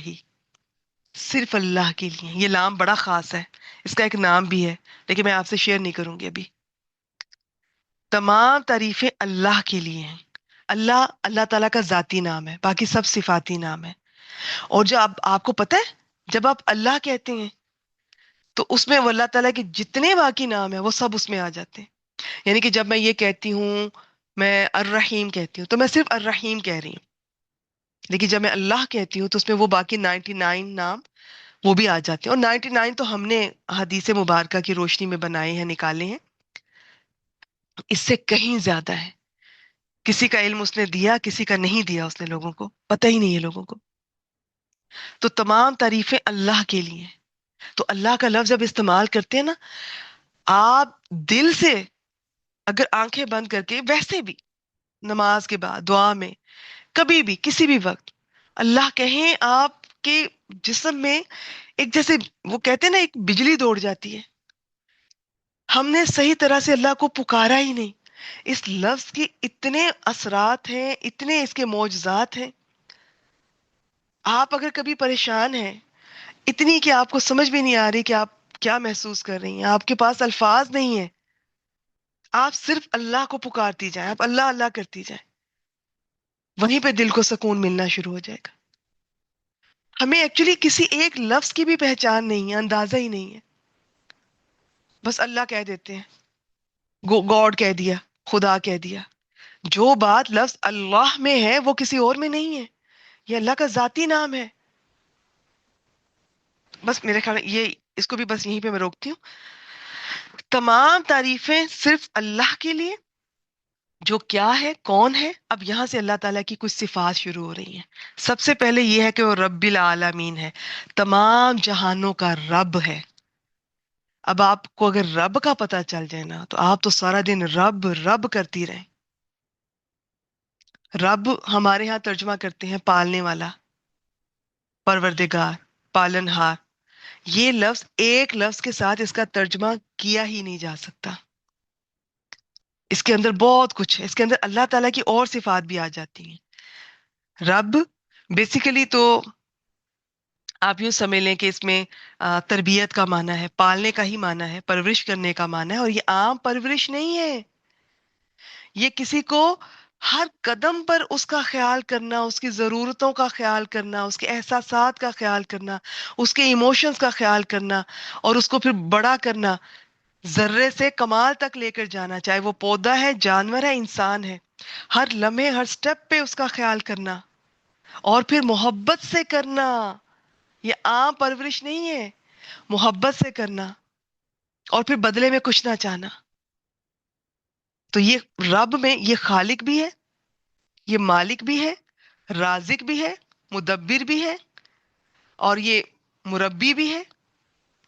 صرف اللہ کے لیے. یہ لام بڑا خاص ہے، اس کا ایک نام بھی ہے، لیکن میں آپ سے شیئر نہیں کروں گی ابھی. تمام تعریفیں اللہ کے لیے ہیں. اللہ، اللہ تعالیٰ کا ذاتی نام ہے، باقی سب صفاتی نام ہے. اور جو آپ کو پتہ ہے، جب آپ اللہ کہتے ہیں تو اس میں وہ اللہ تعالیٰ کے جتنے باقی نام ہیں وہ سب اس میں آ جاتے ہیں. یعنی کہ جب میں یہ کہتی ہوں، میں الرحیم کہتی ہوں، تو میں صرف الرحیم کہہ رہی ہوں، لیکن جب میں اللہ کہتی ہوں تو اس میں وہ باقی 99 نام وہ بھی آ جاتے ہیں. اور 99 تو ہم نے حدیث مبارکہ کی روشنی میں بنائے ہیں، نکالے ہیں. اس سے کہیں زیادہ ہے. کسی کا علم اس نے دیا، کسی کا نہیں دیا، اس نے لوگوں کو پتہ ہی نہیں ہے لوگوں کو. تو تمام تعریفیں اللہ کے لیے ہیں. تو اللہ کا لفظ جب استعمال کرتے ہیں نا، آپ دل سے اگر آنکھیں بند کر کے، ویسے بھی نماز کے بعد دعا میں، کبھی بھی کسی بھی وقت اللہ کہیں، آپ کے جسم میں ایک جیسے وہ کہتے ہیں نا، ایک بجلی دوڑ جاتی ہے. ہم نے صحیح طرح سے اللہ کو پکارا ہی نہیں. اس لفظ کے اتنے اثرات ہیں، اتنے اس کے معجزات ہیں. آپ اگر کبھی پریشان ہیں اتنی کہ آپ کو سمجھ بھی نہیں آ رہی کہ آپ کیا محسوس کر رہی ہیں، آپ کے پاس الفاظ نہیں ہیں، آپ صرف اللہ کو پکارتی جائیں، آپ اللہ اللہ کرتی جائیں، وہیں پہ دل کو سکون ملنا شروع ہو جائے گا. ہمیں ایکچولی کسی ایک لفظ کی بھی پہچان نہیں ہے، اندازہ ہی نہیں ہے، بس اللہ کہہ دیتے ہیں، گاڈ کہہ دیا، خدا کہہ دیا. جو بات لفظ اللہ میں ہے وہ کسی اور میں نہیں ہے، یہ اللہ کا ذاتی نام ہے. بس میرے خیال میں یہ اس کو بھی بس یہیں پہ میں روکتی ہوں. تمام تعریفیں صرف اللہ کے لیے جو کیا ہے، کون ہے. اب یہاں سے اللہ تعالیٰ کی کچھ صفات شروع ہو رہی ہیں. سب سے پہلے یہ ہے کہ وہ رب العالمین ہے، تمام جہانوں کا رب ہے. اب آپ کو اگر رب کا پتہ چل جائے نا تو آپ تو سارا دن رب رب کرتی رہیں. رب ہمارے ہاں ترجمہ کرتے ہیں پالنے والا، پروردگار، پالنہار. یہ لفظ ایک لفظ کے ساتھ اس کا ترجمہ کیا ہی نہیں جا سکتا. اس کے اندر بہت کچھ ہے. اس کے اندر اللہ تعالیٰ کی اور صفات بھی آ جاتی ہیں. رب بیسیکلی تو آپ یوں سمجھ لیں کہ اس میں تربیت کا معنی ہے، پالنے کا ہی معنی ہے، پرورش کرنے کا معنی ہے. اور یہ عام پرورش نہیں ہے، یہ کسی کو ہر قدم پر اس کا خیال کرنا، اس کی ضرورتوں کا خیال کرنا، اس کے احساسات کا خیال کرنا، اس کے ایموشنز کا خیال کرنا، اور اس کو پھر بڑا کرنا، ذرے سے کمال تک لے کر جانا، چاہے وہ پودا ہے، جانور ہے، انسان ہے. ہر لمحے، ہر سٹیپ پہ اس کا خیال کرنا اور پھر محبت سے کرنا. یہ عام پرورش نہیں ہے، محبت سے کرنا اور پھر بدلے میں کچھ نہ چاہنا. تو یہ رب میں یہ خالق بھی ہے، یہ مالک بھی ہے، رازق بھی ہے، مدبر بھی ہے، اور یہ مربی بھی ہے،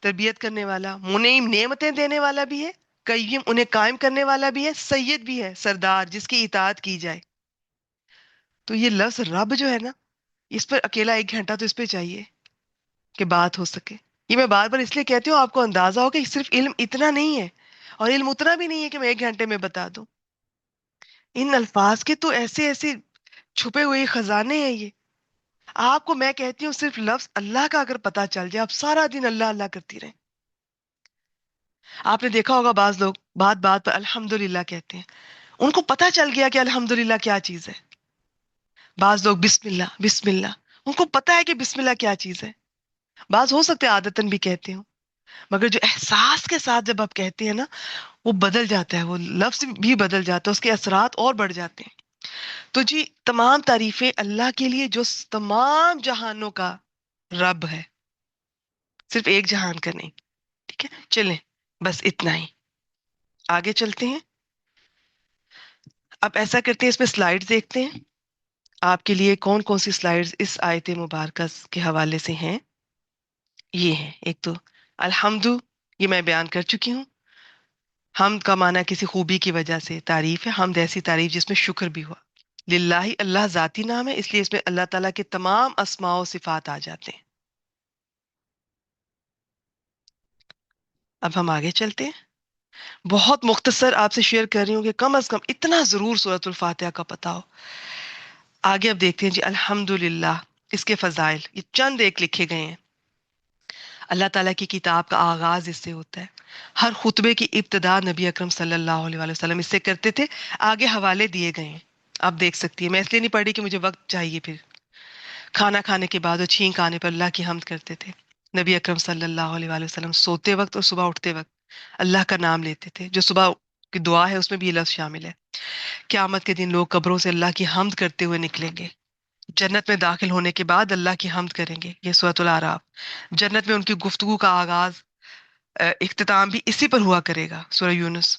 تربیت کرنے والا، منعم نعمتیں دینے والا بھی ہے، قیم انہیں قائم کرنے والا بھی ہے، سید بھی ہے، سردار جس کی اطاعت کی جائے. تو یہ لفظ رب جو ہے نا، اس پر اکیلا 1 گھنٹہ تو اس پہ چاہیے کہ بات ہو سکے. یہ میں بار بار اس لیے کہتی ہوں آپ کو اندازہ ہو کہ صرف علم اتنا نہیں ہے، اور علم اتنا بھی نہیں ہے کہ میں 1 گھنٹے میں بتا دوں. ان الفاظ کے تو ایسے ایسے چھپے ہوئے خزانے ہیں. یہ آپ کو میں کہتی ہوں صرف لفظ اللہ کا اگر پتا چل جائے، آپ سارا دن اللہ اللہ کرتی رہیں. آپ نے دیکھا ہوگا بعض لوگ بات بات پر الحمدللہ کہتے ہیں، ان کو پتا چل گیا کہ الحمدللہ کیا چیز ہے. بعض لوگ بسم اللہ بسم اللہ، ان کو پتا ہے کہ بسم اللہ کیا چیز ہے. بعض ہو سکتے عادتاً بھی کہتے ہوں، مگر جو احساس کے ساتھ جب آپ کہتے ہیں نا، وہ بدل جاتا ہے، وہ لفظ بھی بدل جاتا ہے، اس کے اثرات اور بڑھ جاتے ہیں. تو جی، تمام تعریفیں اللہ کے لیے جو تمام جہانوں کا رب ہے، صرف ایک جہان کا نہیں. ٹھیک ہے، چلیں بس اتنا ہی، آگے چلتے ہیں. اب ایسا کرتے ہیں، اس میں سلائیڈ دیکھتے ہیں آپ کے لیے کون کون سی سلائیڈز اس آیت مبارکہ کے حوالے سے ہیں. یہ ہیں، ایک تو الحمد، یہ میں بیان کر چکی ہوں. حمد کا معنی کسی خوبی کی وجہ سے تعریف ہے. حمد ایسی تعریف جس میں شکر بھی ہوا. للہ، اللہ ذاتی نام ہے، اس لیے اس میں اللہ تعالیٰ کے تمام اسماء و صفات آ جاتے ہیں. اب ہم آگے چلتے ہیں. بہت مختصر آپ سے شیئر کر رہی ہوں کہ کم از کم اتنا ضرور سورۃ الفاتحہ کا پتہ ہو. آگے اب دیکھتے ہیں جی، الحمدللہ، اس کے فضائل یہ چند ایک لکھے گئے ہیں. اللہ تعالیٰ کی کتاب کا آغاز اس سے ہوتا ہے. ہر خطبے کی ابتدا نبی اکرم صلی اللہ علیہ وآلہ وسلم اس سے کرتے تھے. آگے حوالے دیے گئے ہیں، آپ دیکھ سکتی ہیں. میں اس لیے نہیں پڑھ رہی کہ مجھے وقت چاہیے. پھر کھانا کھانے کے بعد اور چھینک آنے پر اللہ کی حمد کرتے تھے. نبی اکرم صلی اللہ علیہ وآلہ وسلم سوتے وقت اور صبح اٹھتے وقت اللہ کا نام لیتے تھے. جو صبح کی دعا ہے اس میں بھی یہ لفظ شامل ہے. قیامت کے دن لوگ قبروں سے اللہ کی حمد کرتے ہوئے نکلیں گے. جنت میں داخل ہونے کے بعد اللہ کی حمد کریں گے. یہ سورۃ الاعراف. جنت میں ان کی گفتگو کا آغاز، اختتام بھی اسی پر ہوا کرے گا. سورہ یونس.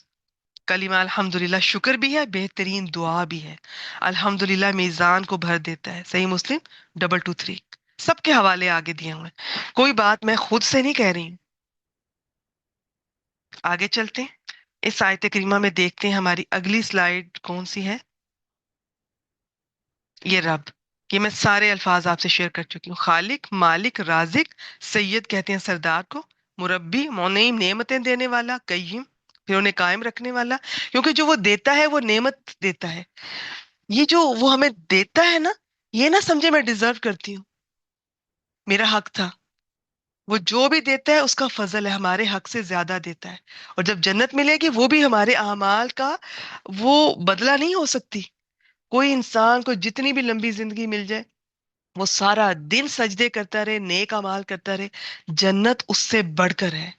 کلمہ الحمدللہ شکر بھی ہے، بہترین دعا بھی ہے. الحمدللہ میزان کو بھر دیتا ہے. صحیح مسلم 223. سب کے حوالے آگے دیے ہوئے ہیں، کوئی بات میں خود سے نہیں کہہ رہی ہوں. آگے چلتے ہیں. اس آیت کریمہ میں دیکھتے ہیں ہماری اگلی سلائیڈ کون سی ہے. یہ رب، یہ میں سارے الفاظ آپ سے شیئر کر چکی ہوں. خالق، مالک، رازق. سید کہتے ہیں سردار کو. مربی، منعم نعمتیں دینے والا. قیم، پھر انہیں قائم رکھنے والا. کیونکہ جو وہ دیتا ہے وہ نعمت دیتا ہے. یہ جو وہ ہمیں دیتا ہے نا، یہ نہ سمجھے میں ڈیزرو کرتی ہوں، میرا حق تھا. وہ جو بھی دیتا ہے اس کا فضل ہے، ہمارے حق سے زیادہ دیتا ہے. اور جب جنت ملے گی وہ بھی ہمارے اعمال کا وہ بدلہ نہیں ہو سکتی. کوئی انسان کو جتنی بھی لمبی زندگی مل جائے، وہ سارا دن سجدے کرتا رہے، نیک اعمال کرتا رہے، جنت اس سے بڑھ کر ہے.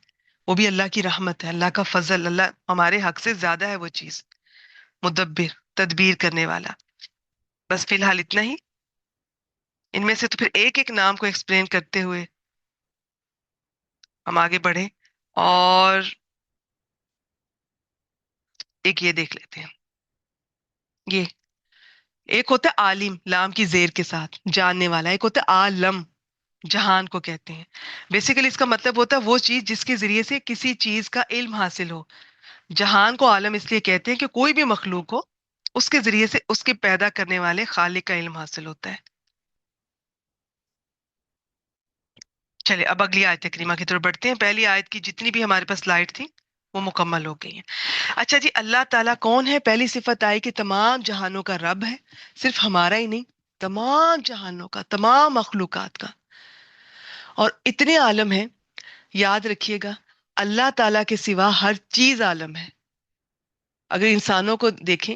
وہ بھی اللہ کی رحمت ہے، اللہ کا فضل. اللہ ہمارے حق سے زیادہ ہے وہ چیز. مدبر، تدبیر کرنے والا. بس فی الحال اتنا ہی. ان میں سے تو پھر ایک ایک نام کو ایکسپلین کرتے ہوئے ہم آگے بڑھیں اور ایک یہ دیکھ لیتے ہیں. یہ ایک ہوتا ہے عالم، لام کی زیر کے ساتھ، جاننے والا. ایک ہوتا ہے عالم، جہان کو کہتے ہیں. بیسیکلی اس کا مطلب ہوتا ہے وہ چیز جس کے ذریعے سے کسی چیز کا علم حاصل ہو. جہان کو عالم اس لیے کہتے ہیں کہ کوئی بھی مخلوق ہو، اس کے ذریعے سے اس کے پیدا کرنے والے خالق کا علم حاصل ہوتا ہے. چلے اب اگلی آیت کریمہ کی طرف بڑھتے ہیں. پہلی آیت کی جتنی بھی ہمارے پاس سلائڈ تھی وہ مکمل ہو گئی ہیں. اچھا جی، اللہ تعالیٰ کون ہے؟ پہلی صفت آئی کہ تمام جہانوں کا رب ہے. صرف ہمارا ہی نہیں، تمام جہانوں کا، تمام مخلوقات کا. اور اتنے عالم ہیں، یاد رکھیے گا، اللہ تعالیٰ کے سوا ہر چیز عالم ہے. اگر انسانوں کو دیکھیں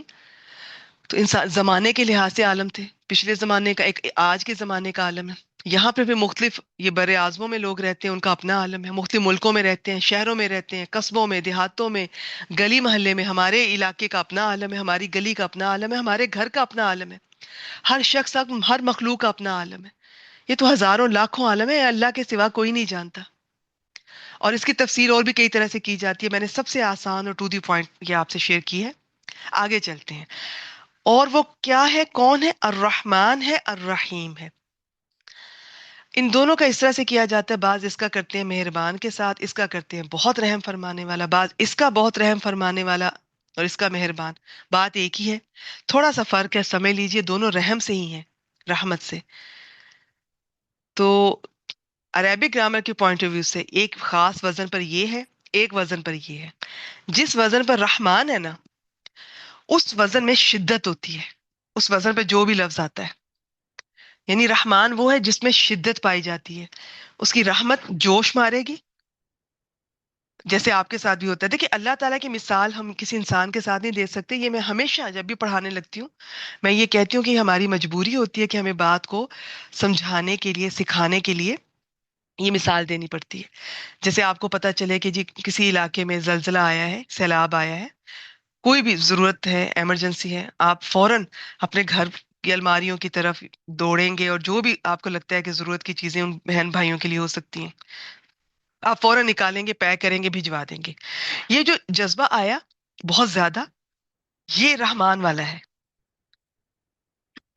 تو انسان زمانے کے لحاظ سے عالم تھے. پچھلے زمانے کا ایک، آج کے زمانے کا عالم ہے. یہاں پہ بھی مختلف یہ بر اعظموں میں لوگ رہتے ہیں، ان کا اپنا عالم ہے. مختلف ملکوں میں رہتے ہیں، شہروں میں رہتے ہیں، قصبوں میں، دیہاتوں میں، گلی محلے میں. ہمارے علاقے کا اپنا عالم ہے، ہماری گلی کا اپنا عالم ہے، ہمارے گھر کا اپنا عالم ہے. ہر شخص، ہر مخلوق کا اپنا عالم ہے. یہ تو ہزاروں لاکھوں عالم ہے، اللہ کے سوا کوئی نہیں جانتا. اور اس کی تفسیر اور بھی کئی طرح سے کی جاتی ہے. میں نے سب سے آسان اور ٹو دی پوائنٹ یہ آپ سے شیئر کی ہے. آگے چلتے ہیں. اور وہ کیا ہے، کون ہے؟ الرحمن ہے، الرحیم ہے. ان دونوں کا اس طرح سے کیا جاتا ہے، بعض اس کا کرتے ہیں مہربان کے ساتھ، اس کا کرتے ہیں بہت رحم فرمانے والا، بعض اس کا بہت رحم فرمانے والا اور اس کا مہربان. بات ایک ہی ہے، تھوڑا سا فرق ہے، سمجھ لیجئے. دونوں رحم سے ہی ہیں، رحمت سے. تو عربک گرامر کے پوائنٹ آف ویو سے ایک خاص وزن پر یہ ہے، ایک وزن پر یہ ہے. جس وزن پر رحمان ہے نا، اس وزن میں شدت ہوتی ہے. اس وزن پہ جو بھی لفظ آتا ہے، یعنی رحمان وہ ہے جس میں شدت پائی جاتی ہے. اس کی رحمت جوش مارے گی، جیسے آپ کے ساتھ بھی ہوتا ہے. دیکھیں، اللہ تعالیٰ کی مثال ہم کسی انسان کے ساتھ نہیں دے سکتے. یہ میں ہمیشہ جب بھی پڑھانے لگتی ہوں میں یہ کہتی ہوں کہ ہماری مجبوری ہوتی ہے کہ ہمیں بات کو سمجھانے کے لیے، سکھانے کے لیے یہ مثال دینی پڑتی ہے. جیسے آپ کو پتہ چلے کہ جی کسی علاقے میں زلزلہ آیا ہے، سیلاب آیا ہے، کوئی بھی ضرورت ہے، ایمرجنسی ہے، آپ فوراً اپنے گھر کی الماریوں کی طرف دوڑیں گے، اور جو بھی آپ کو لگتا ہے کہ ضرورت کی چیزیں ان بہن بھائیوں کے لیے ہو سکتی ہیں، آپ فوراً نکالیں گے، پیک کریں گے، بھجوا دیں گے. یہ جو جذبہ آیا بہت زیادہ، یہ رحمان والا ہے.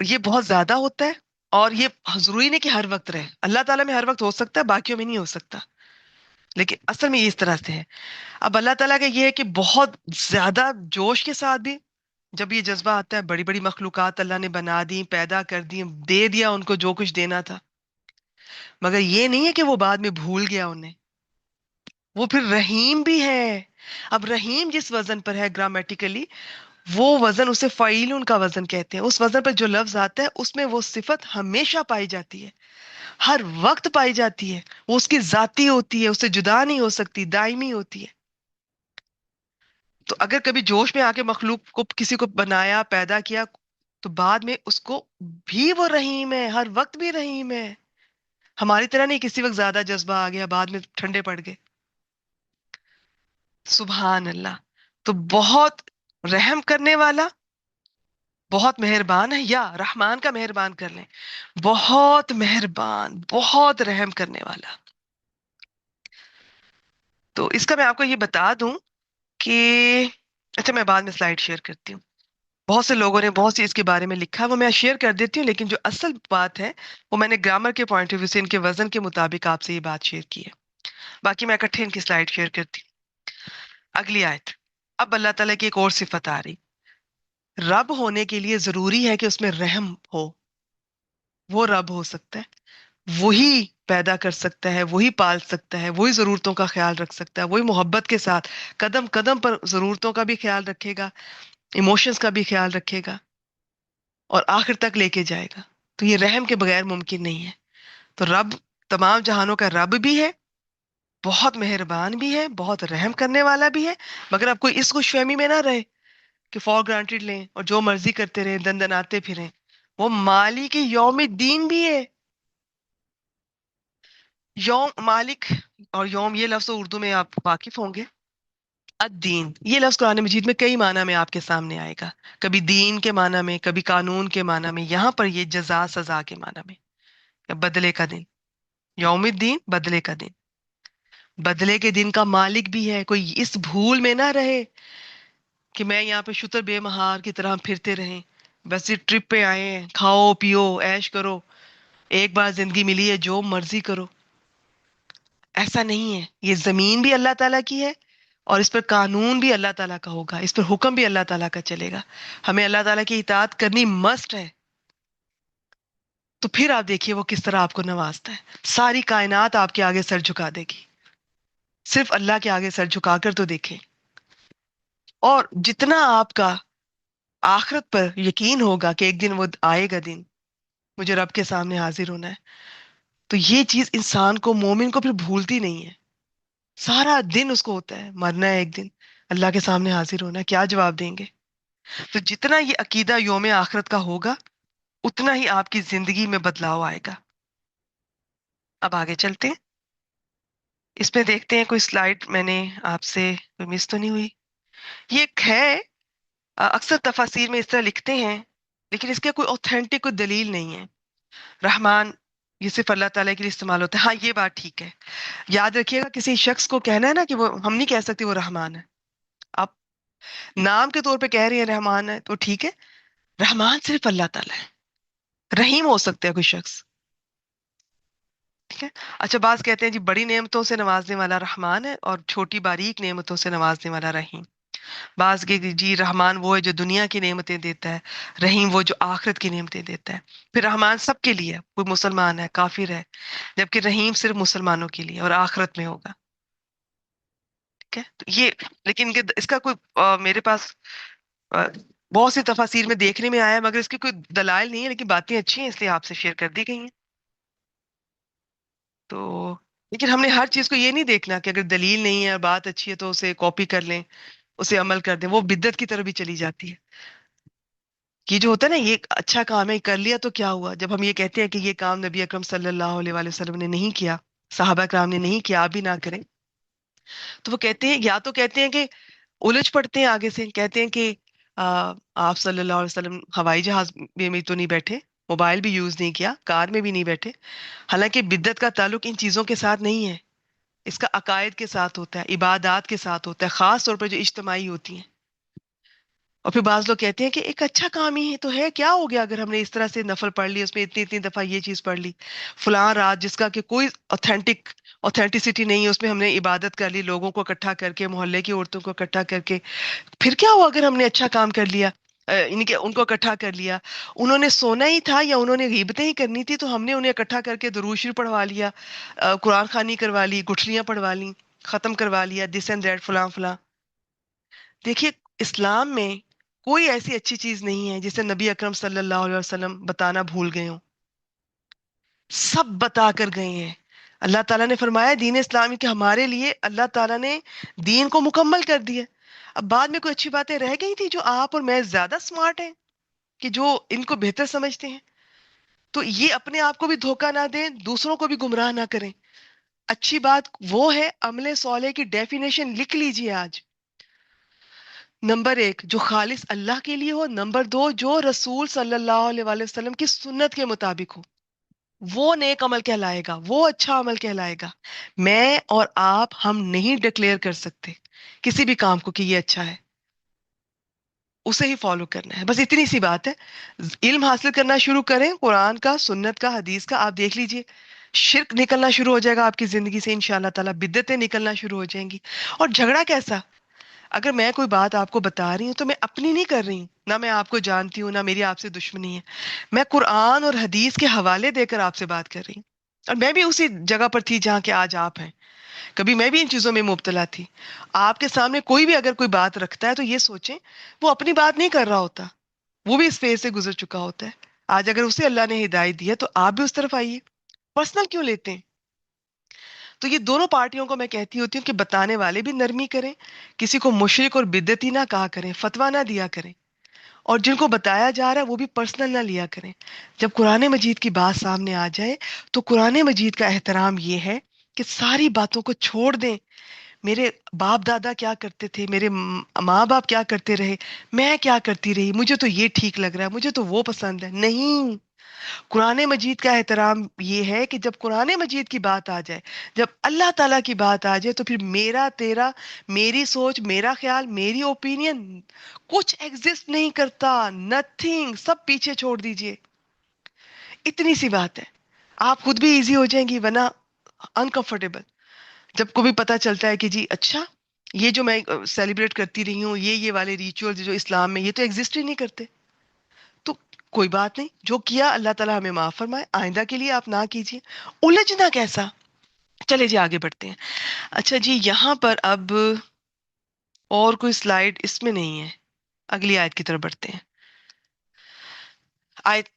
یہ بہت زیادہ ہوتا ہے، اور یہ ضروری نہیں کہ ہر وقت رہے. اللہ تعالیٰ میں ہر وقت ہو سکتا ہے، باقیوں میں نہیں ہو سکتا، لیکن اصل میں یہ اس طرح سے ہے. اب اللہ تعالیٰ کا یہ ہے کہ بہت زیادہ جوش کے ساتھ بھی جب یہ جذبہ آتا ہے، بڑی بڑی مخلوقات اللہ نے بنا دی، پیدا کر دی، دے دیا ان کو جو کچھ دینا تھا، مگر یہ نہیں ہے کہ وہ بعد میں بھول گیا انہیں. وہ پھر رحیم بھی ہے. اب رحیم جس وزن پر ہے گرامیٹیکلی، وہ وزن اسے فعیلن کا وزن کہتے ہیں. اس وزن پر جو لفظ آتا ہے اس میں وہ صفت ہمیشہ پائی جاتی ہے، ہر وقت پائی جاتی ہے. وہ اس کی ذاتی ہوتی ہے، اس سے جدا نہیں ہو سکتی، دائمی ہوتی ہے. تو اگر کبھی جوش میں آ کے مخلوق کو، کسی کو بنایا، پیدا کیا، تو بعد میں اس کو بھی وہ رحیم ہے، ہر وقت بھی رحیم ہے. ہماری طرح نہیں کسی وقت زیادہ جذبہ آ گیا بعد میں ٹھنڈے پڑ گئے. سبحان اللہ. تو بہت رحم کرنے والا، بہت مہربان ہے، یا رحمان کا مہربان کر لیں، بہت مہربان، بہت رحم کرنے والا. تو اس کا میں آپ کو یہ بتا دوں کہ، اچھا میں بعد میں سلائڈ شیئر کرتی ہوں. بہت سے لوگوں نے بہت سی اس کے بارے میں لکھا، وہ میں شیئر کر دیتی ہوں، لیکن جو اصل بات ہے وہ میں نے گرامر کے پوائنٹ آف ویو سے ان کے وزن کے مطابق آپ سے یہ بات شیئر کی ہے. باقی میں اکٹھے ان کی سلائڈ شیئر کرتی ہوں. اگلی آیت. اب اللہ تعالیٰ کی ایک اور صفت آ رہی. رب ہونے کے لیے ضروری ہے کہ اس میں رحم ہو. وہ رب ہو سکتا ہے، وہی پیدا کر سکتا ہے، وہی پال سکتا ہے، وہی ضرورتوں کا خیال رکھ سکتا ہے، وہی محبت کے ساتھ قدم قدم پر ضرورتوں کا بھی خیال رکھے گا، ایموشنز کا بھی خیال رکھے گا، اور آخر تک لے کے جائے گا. تو یہ رحم کے بغیر ممکن نہیں ہے. تو رب تمام جہانوں کا رب بھی ہے، بہت مہربان بھی ہے، بہت رحم کرنے والا بھی ہے. مگر اب کوئی اس خوش فہمی میں نہ رہے کہ فور گرانٹیڈ لیں اور جو مرضی کرتے رہیں، دن دناتے پھریں. وہ مالک یوم الدین بھی ہے. یوم مالک اور یوم، یہ لفظ اردو میں آپ واقف ہوں گے. الدین یہ لفظ قرآن مجید میں کئی معنی میں آپ کے سامنے آئے گا. کبھی دین کے معنی میں، کبھی قانون کے معنی میں. یہاں پر یہ جزا سزا کے معنی میں، یا بدلے کا دن. یوم الدین بدلے کا دن. بدلے کے دن کا مالک بھی ہے. کوئی اس بھول میں نہ رہے کہ میں یہاں پہ شتر بے مہار کی طرح ہم پھرتے رہیں. بس یہ ٹرپ پہ آئے ہیں، کھاؤ پیو عیش کرو، ایک بار زندگی ملی ہے جو مرضی کرو. ایسا نہیں ہے. یہ زمین بھی اللہ تعالیٰ کی ہے، اور اس پر قانون بھی اللہ تعالیٰ کا ہوگا، اس پر حکم بھی اللہ تعالیٰ کا چلے گا. ہمیں اللہ تعالیٰ کی اطاعت کرنی مسٹ ہے. تو پھر آپ دیکھیے وہ کس طرح آپ کو نوازتا ہے. ساری کائنات آپ کے آگے سر جھکا دے گی. صرف اللہ کے آگے سر جھکا کر تو دیکھیں. اور جتنا آپ کا آخرت پر یقین ہوگا کہ ایک دن وہ آئے گا دن، مجھے رب کے سامنے حاضر ہونا ہے، تو یہ چیز انسان کو، مومن کو پھر بھولتی نہیں ہے. سارا دن اس کو ہوتا ہے مرنا ہے، ایک دن اللہ کے سامنے حاضر ہونا ہے، کیا جواب دیں گے؟ تو جتنا یہ عقیدہ یوم آخرت کا ہوگا، اتنا ہی آپ کی زندگی میں بدلاؤ آئے گا. اب آگے چلتے ہیں. اس میں دیکھتے ہیں کوئی سلائیڈ میں نے آپ سے کوئی مس تو نہیں ہوئی. یہ ایک ہے، اکثر تفاسیر میں اس طرح لکھتے ہیں، لیکن اس کے کوئی اوتھینٹک کوئی دلیل نہیں ہے. رحمان یہ صرف اللہ تعالیٰ کے لیے استعمال ہوتا ہے. ہاں یہ بات ٹھیک ہے. یاد رکھیے گا کسی شخص کو کہنا ہے نا کہ وہ، ہم نہیں کہہ سکتے وہ رحمان ہے. آپ نام کے طور پہ کہہ رہے ہیں رحمان ہے تو ٹھیک ہے. رحمان صرف اللہ تعالیٰ ہے. رحیم ہو سکتا ہے کوئی شخص، ٹھیک ہے. اچھا بعض کہتے ہیں جی بڑی نعمتوں سے نوازنے والا رحمان ہے اور چھوٹی باریک نعمتوں سے نوازنے والا رحیم. بعض کہ جی رحمان وہ ہے جو دنیا کی نعمتیں دیتا ہے، رحیم وہ جو آخرت کی نعمتیں دیتا ہے. پھر رحمان سب کے لیے ہے، کوئی مسلمان ہے کافر ہے، جبکہ رحیم صرف مسلمانوں کے لیے اور آخرت میں ہوگا. ٹھیک ہے. تو یہ، لیکن اس کا کوئی میرے پاس آ، بہت سی تفاسیر میں دیکھنے میں آیا ہے، مگر اس کی کوئی دلائل نہیں ہے، لیکن باتیں اچھی ہیں اس لیے آپ سے شیئر کر دی گئی ہیں. تو لیکن ہم نے ہر چیز کو یہ نہیں دیکھنا کہ اگر دلیل نہیں ہے اور بات اچھی ہے تو اسے کاپی کر لیں، اسے عمل کر دیں. وہ بدعت کی طرف بھی چلی جاتی ہے. یہ جو ہوتا ہے نا، یہ ایک اچھا کام ہے، کر لیا تو کیا ہوا. جب ہم یہ کہتے ہیں کہ یہ کام نبی اکرم صلی اللہ علیہ وآلہ وسلم نے نہیں کیا، صحابہ کرام نے نہیں کیا، آپ بھی نہ کریں، تو وہ کہتے ہیں، یا تو کہتے ہیں کہ الجھ پڑتے ہیں آگے سے، کہتے ہیں کہ آپ صلی اللہ علیہ وسلم ہوائی جہاز میں تو نہیں بیٹھے، موبائل بھی یوز نہیں کیا، کار میں بھی نہیں بیٹھے. حالانکہ بدعت کا تعلق ان چیزوں کے ساتھ نہیں ہے، اس کا عقائد کے ساتھ ہوتا ہے، عبادات کے ساتھ ہوتا ہے، خاص طور پر جو اجتماعی ہوتی ہیں. اور پھر بعض لوگ کہتے ہیں کہ ایک اچھا کام ہی ہے تو ہے، کیا ہو گیا اگر ہم نے اس طرح سے نفل پڑھ لی، اس میں اتنی اتنی دفعہ یہ چیز پڑھ لی، فلاں رات جس کا کہ کوئی اوتھینٹسٹی نہیں ہے، اس میں ہم نے عبادت کر لی، لوگوں کو اکٹھا کر کے، محلے کی عورتوں کو اکٹھا کر کے. پھر کیا ہوا اگر ہم نے اچھا کام کر لیا، ان کے ان کو اکٹھا کر لیا، انہوں نے سونا ہی تھا یا انہوں نے غیبتیں ہی کرنی تھی تو ہم نے انہیں اکٹھا کر کے درود شریف پڑھوا لیا، قرآن خوانی کروا لی، گٹھلیاں پڑھوا لی، ختم کروا لیا، دس اینڈ دیٹ فلاں فلاں. دیکھیے اسلام میں کوئی ایسی اچھی چیز نہیں ہے جسے نبی اکرم صلی اللہ علیہ وسلم بتانا بھول گئے ہوں. سب بتا کر گئے ہیں. اللہ تعالیٰ نے فرمایا دین اسلامی کہ ہمارے لیے اللہ تعالیٰ نے دین کو مکمل کر دیا. اب بعد میں کوئی اچھی باتیں رہ گئی تھی جو آپ اور میں زیادہ سمارٹ ہیں کہ جو ان کو بہتر سمجھتے ہیں، تو یہ اپنے آپ کو بھی دھوکہ نہ دیں، دوسروں کو بھی گمراہ نہ کریں. اچھی بات وہ ہے، عمل صالح کی ڈیفینیشن لکھ لیجئے آج. نمبر ایک، جو خالص اللہ کے لیے ہو. نمبر دو، جو رسول صلی اللہ علیہ وآلہ وسلم کی سنت کے مطابق ہو. وہ نیک عمل کہلائے گا، وہ اچھا عمل کہلائے گا. میں اور آپ، ہم نہیں ڈکلیئر کر سکتے کسی بھی کام کو کہ یہ اچھا ہے، اسے ہی فالو کرنا ہے. بس اتنی سی بات ہے. علم حاصل کرنا شروع کریں قرآن کا، سنت کا، حدیث کا. آپ دیکھ لیجئے شرک نکلنا شروع ہو جائے گا آپ کی زندگی سے انشاءاللہ تعالیٰ، بدعتیں نکلنا شروع ہو جائیں گی. اور جھگڑا کیسا؟ اگر میں کوئی بات آپ کو بتا رہی ہوں تو میں اپنی نہیں کر رہی ہوں، نہ میں آپ کو جانتی ہوں، نہ میری آپ سے دشمنی ہے. میں قرآن اور حدیث کے حوالے دے کر آپ سے بات کر رہی ہوں. اور میں بھی اسی جگہ پر تھی جہاں کہ آج آپ ہیں. کبھی میں بھی ان چیزوں میں مبتلا تھی. آپ کے سامنے کوئی بھی اگر کوئی بات رکھتا ہے تو یہ سوچیں وہ اپنی بات نہیں کر رہا ہوتا، وہ بھی اس فیز سے گزر چکا ہوتا ہے. آج اگر اسے اللہ نے ہدایت دی ہے تو آپ بھی اس طرف آئیے. پرسنل کیوں لیتے ہیں؟ تو یہ دونوں پارٹیوں کو میں کہتی ہوتی ہوں کہ بتانے والے بھی نرمی کریں، کسی کو مشرک اور بدعتی نہ کہا کریں، فتویٰ نہ دیا کریں، اور جن کو بتایا جا رہا ہے وہ بھی پرسنل نہ لیا کریں. جب قرآن مجید کی بات سامنے آ جائے تو قرآن مجید کا احترام یہ ہے کہ ساری باتوں کو چھوڑ دیں. میرے باپ دادا کیا کرتے تھے، میرے ماں باپ کیا کرتے رہے، میں کیا کرتی رہی، مجھے تو یہ ٹھیک لگ رہا ہے، مجھے تو وہ پسند ہے. نہیں، قرآن مجید کا احترام یہ ہے کہ جب قرآن مجید کی بات آ جائے، جب اللہ تعالیٰ کی بات آ جائے، تو پھر میرا تیرا، میری سوچ، میرا خیال، میری اوپینین کچھ ایگزسٹ نہیں کرتا، نتھنگ، سب پیچھے چھوڑ دیجئے. اتنی سی بات ہے. آپ خود بھی ایزی ہو جائیں گی، ورنہ انکمفرٹیبل. جب کو بھی پتا چلتا ہے کہ جی اچھا، یہ جو میں سیلیبریٹ کرتی رہی ہوں، یہ والے ریچول جو اسلام میں، یہ تو ایگزسٹ ہی نہیں کرتے. تو کوئی بات نہیں، جو کیا اللہ تعالیٰ ہمیں معاف فرمائے، آئندہ کے لیے آپ نہ کیجیے. الجھنا کیسا؟ چلے جی آگے بڑھتے ہیں. اچھا جی، یہاں پر اب اور کوئی سلائیڈ اس میں نہیں ہے. اگلی آیت کی طرف بڑھتے ہیں. آیت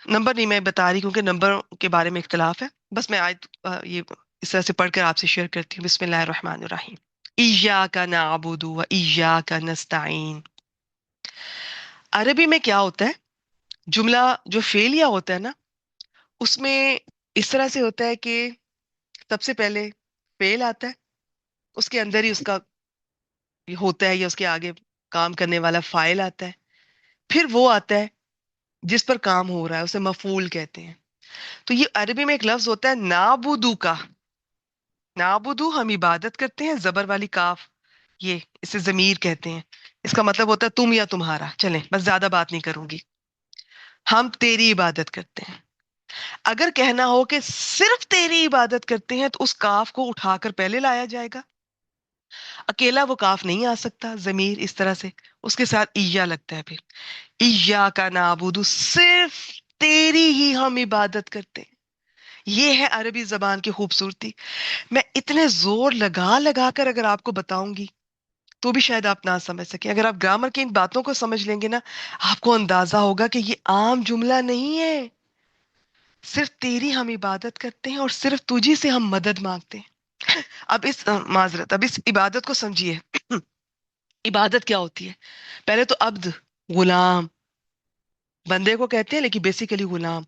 نمبر نہیں میں بتا رہی کیونکہ نمبر کے بارے میں اختلاف ہے. بس میں آیت یہ اس طرح سے پڑھ کر آپ سے شیئر کرتی ہوں. بسم اللہ الرحمن الرحیم. ایاک نعبد و ایاک نستعین. عربی میں کیا ہوتا ہے؟ جملہ جو فعلیہ ہوتا ہے نا، اس میں اس طرح سے ہوتا ہے کہ سب سے پہلے فعل آتا ہے، اس کے اندر ہی اس کا یہ ہوتا ہے، یا اس کے آگے کام کرنے والا فاعل آتا ہے، پھر وہ آتا ہے جس پر کام ہو رہا ہے، اسے مفعول کہتے ہیں. تو یہ عربی میں ایک لفظ ہوتا ہے نعبدو کا. نعبدو ہم عبادت کرتے ہیں، زبر والی کاف، یہ اسے ضمیر کہتے ہیں. اس کا مطلب ہوتا ہے تم یا تمہارا. چلیں بس زیادہ بات نہیں کروں گی. ہم تیری عبادت کرتے ہیں. اگر کہنا ہو کہ صرف تیری عبادت کرتے ہیں، تو اس کاف کو اٹھا کر پہلے لایا جائے گا. اکیلا وہ کاف نہیں آ سکتا ضمیر اس طرح سے، اس کے ساتھ اییا لگتا ہے. پھر ایاک نعبد، صرف تیری ہی ہم عبادت کرتے ہیں. یہ ہے عربی زبان کی خوبصورتی. میں اتنے زور لگا لگا کر اگر آپ کو بتاؤں گی تو بھی شاید آپ نہ سمجھ سکیں. اگر آپ گرامر کی ان باتوں کو سمجھ لیں گے نا، آپ کو اندازہ ہوگا کہ یہ عام جملہ نہیں ہے. صرف تیری ہم عبادت کرتے ہیں اور صرف تجھی سے ہم مدد مانگتے ہیں. اب اس معذرت، اب اس عبادت کو سمجھیے. عبادت کیا ہوتی ہے؟ پہلے تو عبد، غلام، بندے کو کہتے ہیں لیکن بیسیکلی غلام.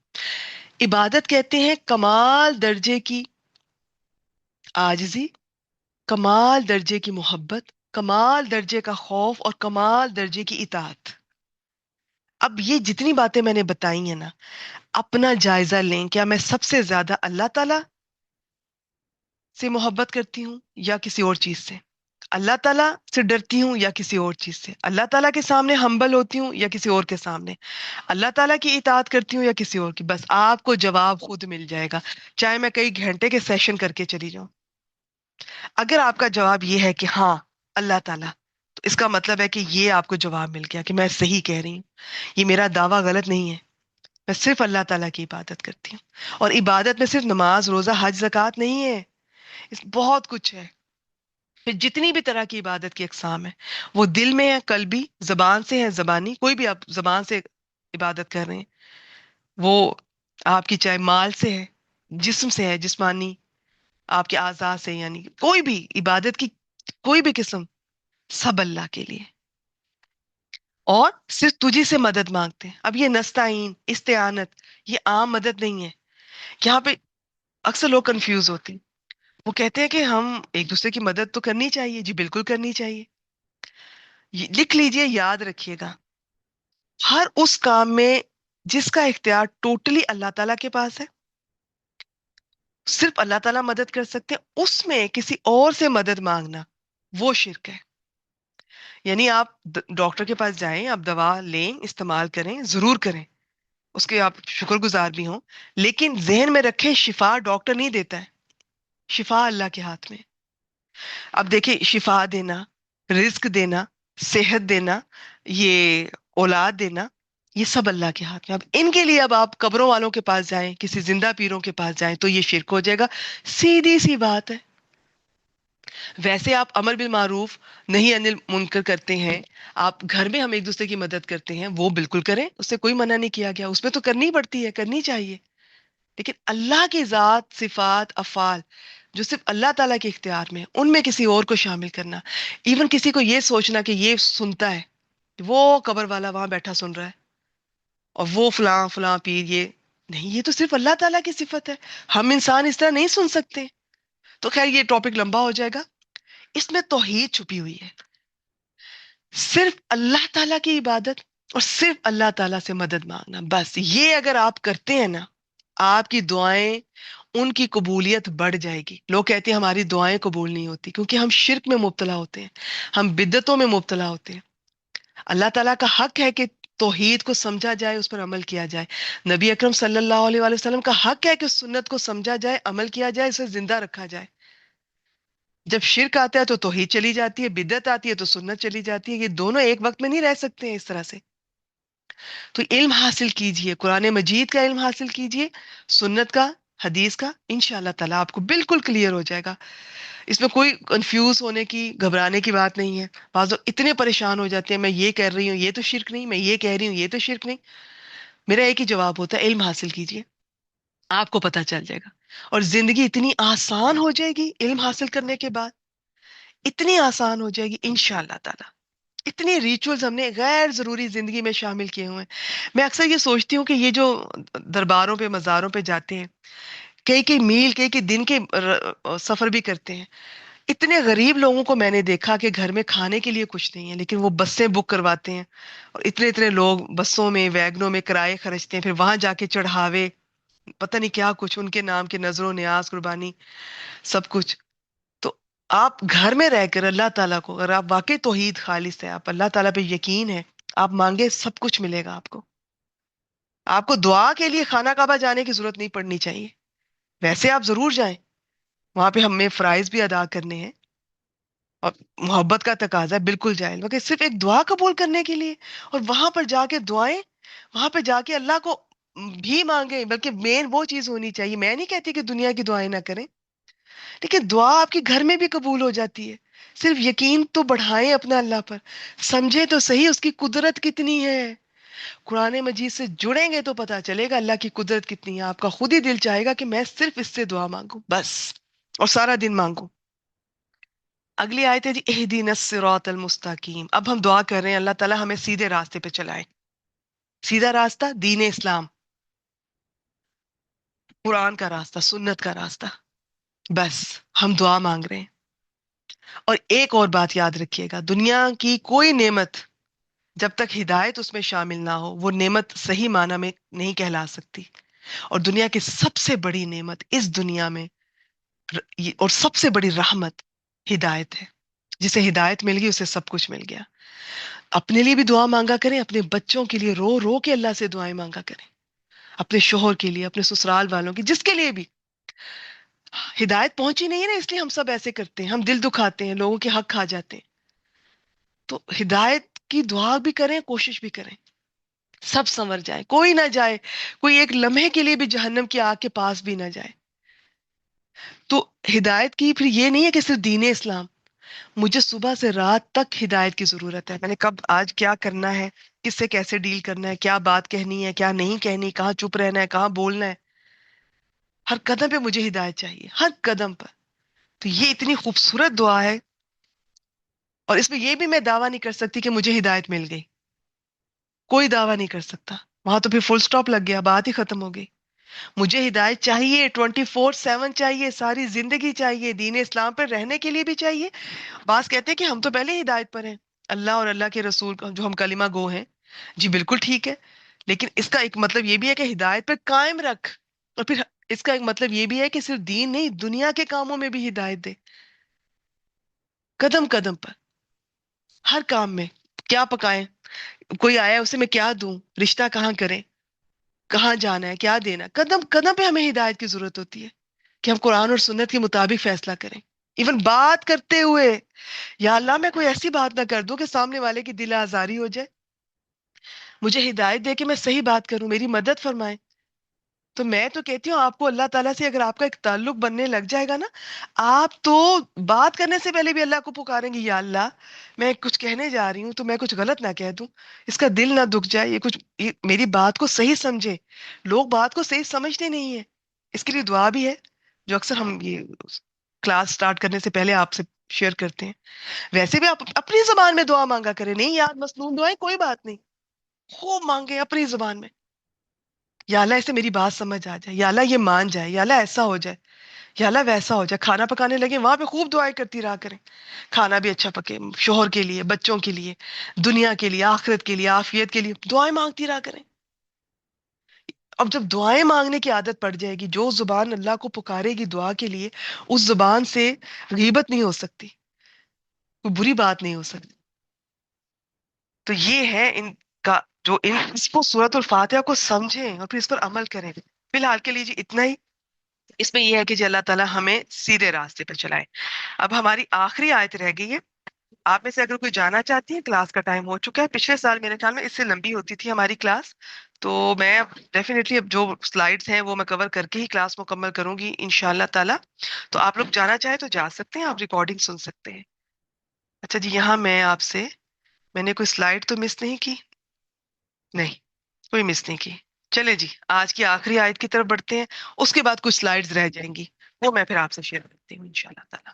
عبادت کہتے ہیں کمال درجے کی عاجزی، کمال درجے کی محبت، کمال درجے کا خوف اور کمال درجے کی اطاعت. اب یہ جتنی باتیں میں نے بتائی ہیں نا، اپنا جائزہ لیں. کیا میں سب سے زیادہ اللہ تعالی سے محبت کرتی ہوں یا کسی اور چیز سے؟ اللہ تعالیٰ سے ڈرتی ہوں یا کسی اور چیز سے؟ اللہ تعالیٰ کے سامنے ہمبل ہوتی ہوں یا کسی اور کے سامنے؟ اللہ تعالیٰ کی اطاعت کرتی ہوں یا کسی اور کی؟ بس آپ کو جواب خود مل جائے گا، چاہے میں کئی گھنٹے کے سیشن کر کے چلی جاؤں. اگر آپ کا جواب یہ ہے کہ ہاں اللہ تعالیٰ، تو اس کا مطلب ہے کہ یہ آپ کو جواب مل گیا کہ میں صحیح کہہ رہی ہوں، یہ میرا دعویٰ غلط نہیں ہے. میں صرف اللہ تعالیٰ کی عبادت کرتی ہوں. اور عبادت میں صرف نماز، روزہ، حج، زکوٰۃ نہیں ہے، اس بہت کچھ ہے. پھر جتنی بھی طرح کی عبادت کی اقسام ہے، وہ دل میں ہے، قلبی، زبان سے ہے، زبانی، کوئی بھی آپ زبان سے عبادت کر رہے ہیں، وہ آپ کی چاہے مال سے ہے، جسم سے ہے، جسمانی آپ کے اعضاء سے، یعنی کوئی بھی عبادت کی کوئی بھی قسم، سب اللہ کے لیے اور صرف تجھی سے مدد مانگتے ہیں. اب یہ نستعین، استعانت، یہ عام مدد نہیں ہے. یہاں پہ اکثر لوگ کنفیوز ہوتے ہیں. وہ کہتے ہیں کہ ہم ایک دوسرے کی مدد تو کرنی چاہیے. جی بالکل کرنی چاہیے. لکھ لیجئے، یاد رکھیے گا، ہر اس کام میں جس کا اختیار ٹوٹلی اللہ تعالیٰ کے پاس ہے، صرف اللہ تعالیٰ مدد کر سکتے ہیں، اس میں کسی اور سے مدد مانگنا وہ شرک ہے. یعنی آپ ڈاکٹر کے پاس جائیں، آپ دوا لیں، استعمال کریں، ضرور کریں، اس کے آپ شکر گزار بھی ہوں، لیکن ذہن میں رکھیں شفا ڈاکٹر نہیں دیتا ہے، شفا اللہ کے ہاتھ میں. اب دیکھیں، شفا دینا، رزق دینا، صحت دینا، یہ اولاد دینا، یہ سب اللہ کے ہاتھ میں. اب ان کے لیے اب آپ قبروں والوں کے پاس جائیں، کسی زندہ پیروں کے پاس جائیں تو یہ شرک ہو جائے گا. سیدھی سی بات ہے. ویسے آپ امر بالمعروف نہیں انل منکر کرتے ہیں، آپ گھر میں ہم ایک دوسرے کی مدد کرتے ہیں، وہ بالکل کریں، اس سے کوئی منع نہیں کیا گیا، اس میں تو کرنی پڑتی ہے، کرنی چاہیے. لیکن اللہ کی ذات، صفات، افعال جو صرف اللہ تعالیٰ کے اختیار میں، ان میں کسی اور کو شامل کرنا، ایون کسی کو یہ سوچنا کہ یہ سنتا ہے، وہ قبر والا وہاں بیٹھا سن رہا ہے، اور وہ فلاں فلاں پیر، یہ نہیں، یہ تو صرف اللہ تعالیٰ کی صفت ہے. ہم انسان اس طرح نہیں سن سکتے. تو خیر یہ ٹاپک لمبا ہو جائے گا. اس میں توحید چھپی ہوئی ہے. صرف اللہ تعالیٰ کی عبادت اور صرف اللہ تعالیٰ سے مدد مانگنا، بس یہ اگر آپ کرتے ہیں نا، آپ کی دعائیں، ان کی قبولیت بڑھ جائے گی۔ لوگ کہتے ہیں ہماری دعائیں قبول نہیں ہوتی کیونکہ ہم شرک میں مبتلا ہوتے ہیں، ہم بدعتوں میں مبتلا ہوتے ہیں۔ اللہ تعالیٰ کا حق ہے کہ توحید کو سمجھا جائے، اس پر عمل کیا جائے۔ نبی اکرم صلی اللہ علیہ وآلہ وسلم کا حق ہے کہ سنت کو سمجھا جائے، عمل کیا جائے، اسے زندہ رکھا جائے۔ جب شرک آتا ہے تو توحید چلی جاتی ہے، بدعت آتی ہے تو سنت چلی جاتی ہے۔ یہ دونوں ایک وقت میں نہیں رہ سکتے ہیں اس طرح سے۔ تو علم حاصل کیجئے، قرآن مجید کا علم حاصل کیجئے، سنت کا، حدیث کا، انشاءاللہ تعالیٰ آپ کو بالکل کلیئر ہو جائے گا۔ اس میں کوئی کنفیوز ہونے کی، گھبرانے کی بات نہیں ہے۔ بعض لوگ اتنے پریشان ہو جاتے ہیں، میں یہ کہہ رہی ہوں یہ تو شرک نہیں، میں یہ کہہ رہی ہوں یہ تو شرک نہیں۔ میرا ایک ہی جواب ہوتا ہے، علم حاصل کیجئے، آپ کو پتہ چل جائے گا۔ اور زندگی اتنی آسان ہو جائے گی علم حاصل کرنے کے بعد، اتنی آسان ہو جائے گی انشاءاللہ تعالیٰ۔ اتنے ریچولز ہم نے غیر ضروری زندگی میں شامل کیے ہوئے ہیں۔ میں اکثر یہ سوچتی ہوں کہ یہ جو درباروں پہ، مزاروں پہ جاتے ہیں، کئی کئی میل، کئی کئی دن کے سفر بھی کرتے ہیں، اتنے غریب لوگوں کو میں نے دیکھا کہ گھر میں کھانے کے لیے کچھ نہیں ہے، لیکن وہ بسیں بک کرواتے ہیں، اور اتنے اتنے لوگ بسوں میں، ویگنوں میں کرائے خرچتے ہیں، پھر وہاں جا کے چڑھاوے، پتہ نہیں کیا کچھ ان کے نام کے، نذر و نیاز، قربانی، سب کچھ۔ تو آپ گھر میں رہ کر اللہ تعالیٰ کو، اگر آپ واقعی توحید خالص ہے، آپ اللہ تعالیٰ پہ یقین ہے، آپ مانگے سب کچھ ملے گا آپ کو۔ آپ کو دعا کے لیے خانہ کعبہ جانے کی ضرورت نہیں پڑنی چاہیے، ویسے آپ ضرور جائیں، وہاں پہ ہمیں فرائض بھی ادا کرنے ہیں، اور محبت کا تقاضا ہے، بالکل جائز، مگر صرف ایک دعا قبول کرنے کے لیے، اور وہاں پر جا کے دعائیں، وہاں پہ جا کے اللہ کو بھی مانگیں، بلکہ مین وہ چیز ہونی چاہیے۔ میں نہیں کہتی کہ دنیا کی دعائیں نہ کریں، لیکن دعا آپ کے گھر میں بھی قبول ہو جاتی ہے۔ صرف یقین تو بڑھائیں اپنا اللہ پر، سمجھے تو صحیح اس کی قدرت کتنی ہے۔ قرآن مجید سے جڑیں گے تو پتا چلے گا اللہ کی قدرت کتنی ہے۔ آپ کا خود ہی دل چاہے گا کہ میں صرف اس سے دعا مانگوں بس، اور سارا دن مانگوں۔ اگلی آیت ہے جی، اہدینا الصراط المستقیم۔ اب ہم دعا کر رہے ہیں اللہ تعالیٰ ہمیں سیدھے راستے پہ چلائے۔ سیدھا راستہ دین اسلام، قرآن کا راستہ، سنت کا راستہ، بس ہم دعا مانگ رہے ہیں۔ اور ایک اور بات یاد رکھیے گا، دنیا کی کوئی نعمت جب تک ہدایت اس میں شامل نہ ہو، وہ نعمت صحیح معنی میں نہیں کہلا سکتی۔ اور دنیا کی سب سے بڑی نعمت اس دنیا میں، اور سب سے بڑی رحمت، ہدایت ہے۔ جسے ہدایت مل گئی اسے سب کچھ مل گیا۔ اپنے لیے بھی دعا مانگا کریں، اپنے بچوں کے لیے رو رو کے اللہ سے دعائیں مانگا کریں، اپنے شوہر کے لیے، اپنے سسرال والوں کی، جس کے لیے بھی۔ ہدایت پہنچی نہیں ہے نا، اس لیے ہم سب ایسے کرتے ہیں، ہم دل دکھاتے ہیں، لوگوں کے حق کھا جاتے ہیں۔ تو ہدایت کی دعا بھی کریں، کوشش بھی کریں، سب سنور جائے، کوئی نہ جائے، کوئی ایک لمحے کے لیے بھی جہنم کی آگ کے پاس بھی نہ جائے۔ تو ہدایت کی پھر یہ نہیں ہے کہ صرف دین اسلام، مجھے صبح سے رات تک ہدایت کی ضرورت ہے۔ میں نے کب، آج کیا کرنا ہے، کس سے کیسے ڈیل کرنا ہے، کیا بات کہنی ہے، کیا نہیں کہنی، کہاں چپ رہنا ہے، کہاں بولنا ہے، ہر قدم پہ مجھے ہدایت چاہیے، ہر قدم پر۔ تو یہ اتنی خوبصورت دعا ہے، اور اس میں یہ بھی میں دعویٰ نہیں کر سکتی کہ مجھے ہدایت مل گئی، کوئی دعویٰ نہیں کر سکتا، وہاں تو پھر فل سٹاپ لگ گیا، بات ہی ختم ہو گئی۔ مجھے ہدایت چاہیے، 24/7 چاہیے، ساری زندگی چاہیے، دین اسلام پر رہنے کے لیے بھی چاہیے۔ بعض کہتے ہیں کہ ہم تو پہلے ہدایت پر ہیں، اللہ اور اللہ کے رسول جو ہم کلمہ گو ہیں، جی بالکل ٹھیک ہے، لیکن اس کا ایک مطلب یہ بھی ہے کہ ہدایت پر قائم رکھ، اور پھر اس کا ایک مطلب یہ بھی ہے کہ صرف دین نہیں، دنیا کے کاموں میں بھی ہدایت دے، قدم قدم پر، ہر کام میں۔ کیا پکائیں، کوئی آیا اسے میں کیا دوں، رشتہ کہاں کریں، کہاں جانا ہے، کیا دینا، قدم قدم پہ ہمیں ہدایت کی ضرورت ہوتی ہے کہ ہم قرآن اور سنت کے مطابق فیصلہ کریں۔ ایون بات کرتے ہوئے، یا اللہ میں کوئی ایسی بات نہ کر دوں کہ سامنے والے کی دل آزاری ہو جائے، مجھے ہدایت دے کہ میں صحیح بات کروں، میری مدد فرمائے۔ تو میں تو کہتی ہوں آپ کو اللہ تعالیٰ سے اگر آپ کا ایک تعلق بننے لگ جائے گا نا، آپ تو بات کرنے سے پہلے بھی اللہ کو پکاریں گے، یا اللہ میں کچھ کہنے جا رہی ہوں تو میں کچھ غلط نہ کہہ دوں، اس کا دل نہ دکھ جائے، یہ میری بات کو صحیح سمجھے۔ لوگ بات کو صحیح سمجھتے نہیں ہیں، اس کے لیے دعا بھی ہے جو اکثر ہم یہ کلاس سٹارٹ کرنے سے پہلے آپ سے شیئر کرتے ہیں۔ ویسے بھی آپ اپنی زبان میں دعا مانگا کریں، نہیں یاد مسنون دعائیں کوئی بات نہیں، خوب مانگے اپنی زبان میں، یا اللہ اسے میری بات سمجھ آ جائے، یا اللہ یہ مان جائے، یا اللہ ایسا ہو جائے، یا اللہ ویسا ہو جائے، کھانا پکانے لگے وہاں پہ خوب دعائیں کرتی رہا کریں، کھانا بھی اچھا پکے، شوہر کے لیے، بچوں کے لیے، دنیا کے لیے، آخرت کے لیے، عافیت کے لیے دعائیں مانگتی رہا کریں۔ اب جب دعائیں مانگنے کی عادت پڑ جائے گی، جو زبان اللہ کو پکارے گی دعا کے لیے، اس زبان سے غیبت نہیں ہو سکتی، کوئی بری بات نہیں ہو سکتی۔ تو یہ ہے ان کا جو ان اس کو سورۃ الفاتحہ کو سمجھیں اور پھر اس پر عمل کریں۔ فی الحال کے لیے جی اتنا ہی۔ اس میں یہ ہے کہ جی اللہ تعالیٰ ہمیں سیدھے راستے پہ چلائے۔ اب ہماری آخری آیت رہ گئی ہے۔ آپ میں سے اگر کوئی جانا چاہتی ہے، کلاس کا ٹائم ہو چکا ہے، پچھلے سال میرے خیال میں اس سے لمبی ہوتی تھی ہماری کلاس، تو میں ڈیفینیٹلی اب جو سلائیڈز ہیں وہ میں کور کر کے ہی کلاس مکمل کروں گی انشاءاللہ تعالیٰ۔ تو آپ لوگ جانا چاہیں تو جا سکتے ہیں، آپ ریکارڈنگ سن سکتے ہیں۔ اچھا جی، یہاں میں آپ سے، میں نے کوئی سلائیڈ تو مس نہیں کی؟ نہیں، کوئی مس نہیں کی۔ چلے جی آج کی آخری آیت کی طرف بڑھتے ہیں، اس کے بعد کچھ سلائیڈز رہ جائیں گی، وہ میں پھر آپ سے شیئر کرتی ہوں انشاءاللہ تعالیٰ۔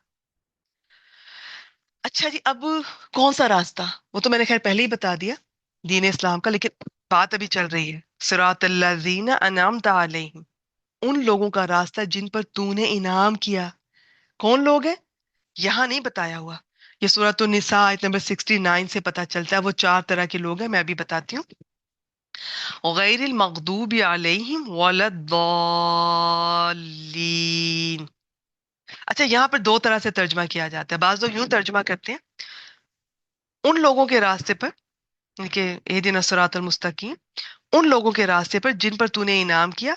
اچھا جی، اب کون سا راستہ؟ وہ تو میں نے خیر پہلے ہی بتا دیا، دین اسلام کا، لیکن بات ابھی چل رہی ہے۔ صراط الذین انعمت علیہم، ان لوگوں کا راستہ جن پر تو نے انعام کیا۔ کون لوگ ہیں یہاں نہیں بتایا ہوا، یہ سورۃ النساء آیت نمبر 69 سے پتہ چلتا ہے۔ وہ چار طرح کے لوگ ہیں، میں ابھی بتاتی ہوں۔ غیر المغضوب علیہم ولا الضالین۔ اچھا، یہاں پر دو طرح سے ترجمہ کیا جاتا ہے، بعض لوگ یوں ترجمہ کرتے ہیں ان لوگوں کے راستے پر کہ اہدنا الصراط المستقیم، ان لوگوں کے راستے پر جن پر تو نے انعام کیا،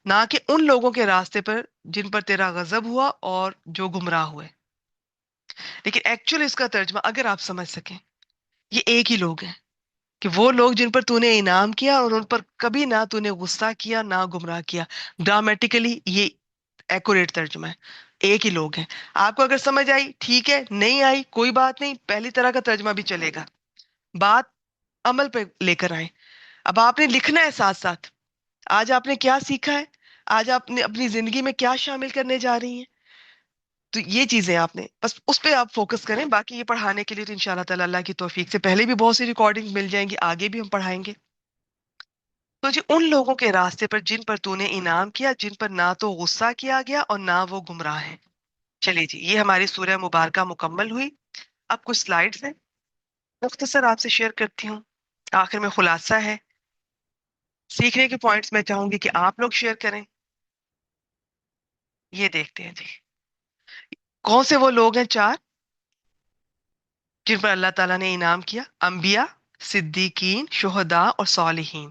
نہ کہ ان لوگوں کے راستے پر جن پر تیرا غضب ہوا اور جو گمراہ ہوئے۔ لیکن ایکچولی اس کا ترجمہ اگر آپ سمجھ سکیں، یہ ایک ہی لوگ ہیں، کہ وہ لوگ جن پر تو نے انعام کیا اور ان پر کبھی نہ تو نے غصہ کیا نہ گمراہ کیا۔ ڈرامیٹیکلی یہ ایکوریٹ ترجمہ ہے، ایک ہی لوگ ہیں۔ آپ کو اگر سمجھ آئی ٹھیک ہے، نہیں آئی کوئی بات نہیں، پہلی طرح کا ترجمہ بھی چلے گا۔ بات عمل پہ لے کر آئے۔ اب آپ نے لکھنا ہے ساتھ ساتھ، آج آپ نے کیا سیکھا ہے، آج آپ نے اپنی زندگی میں کیا شامل کرنے جا رہی ہیں، تو یہ چیزیں آپ نے بس اس پہ آپ فوکس کریں۔ باقی یہ پڑھانے کے لیے تو انشاءاللہ تعالی اللہ کی توفیق سے پہلے بھی بہت سی ریکارڈنگ مل جائیں گی، آگے بھی ہم پڑھائیں گے۔ تو جی ان لوگوں کے راستے پر جن پر تو نے انعام کیا، جن پر نہ تو غصہ کیا گیا اور نہ وہ گمراہ ہیں۔ چلیے جی، یہ ہماری سورہ مبارکہ مکمل ہوئی۔ اب کچھ سلائیڈز ہیں، مختصر آپ سے شیئر کرتی ہوں، آخر میں خلاصہ ہے۔ سیکھنے کے پوائنٹس میں چاہوں گی کہ آپ لوگ شیئر کریں۔ یہ دیکھتے ہیں جی، کون سے وہ لوگ ہیں چار جن پر اللہ تعالیٰ نے انعام کیا؟ انبیاء، صدیقین، شہداء اور صالحین۔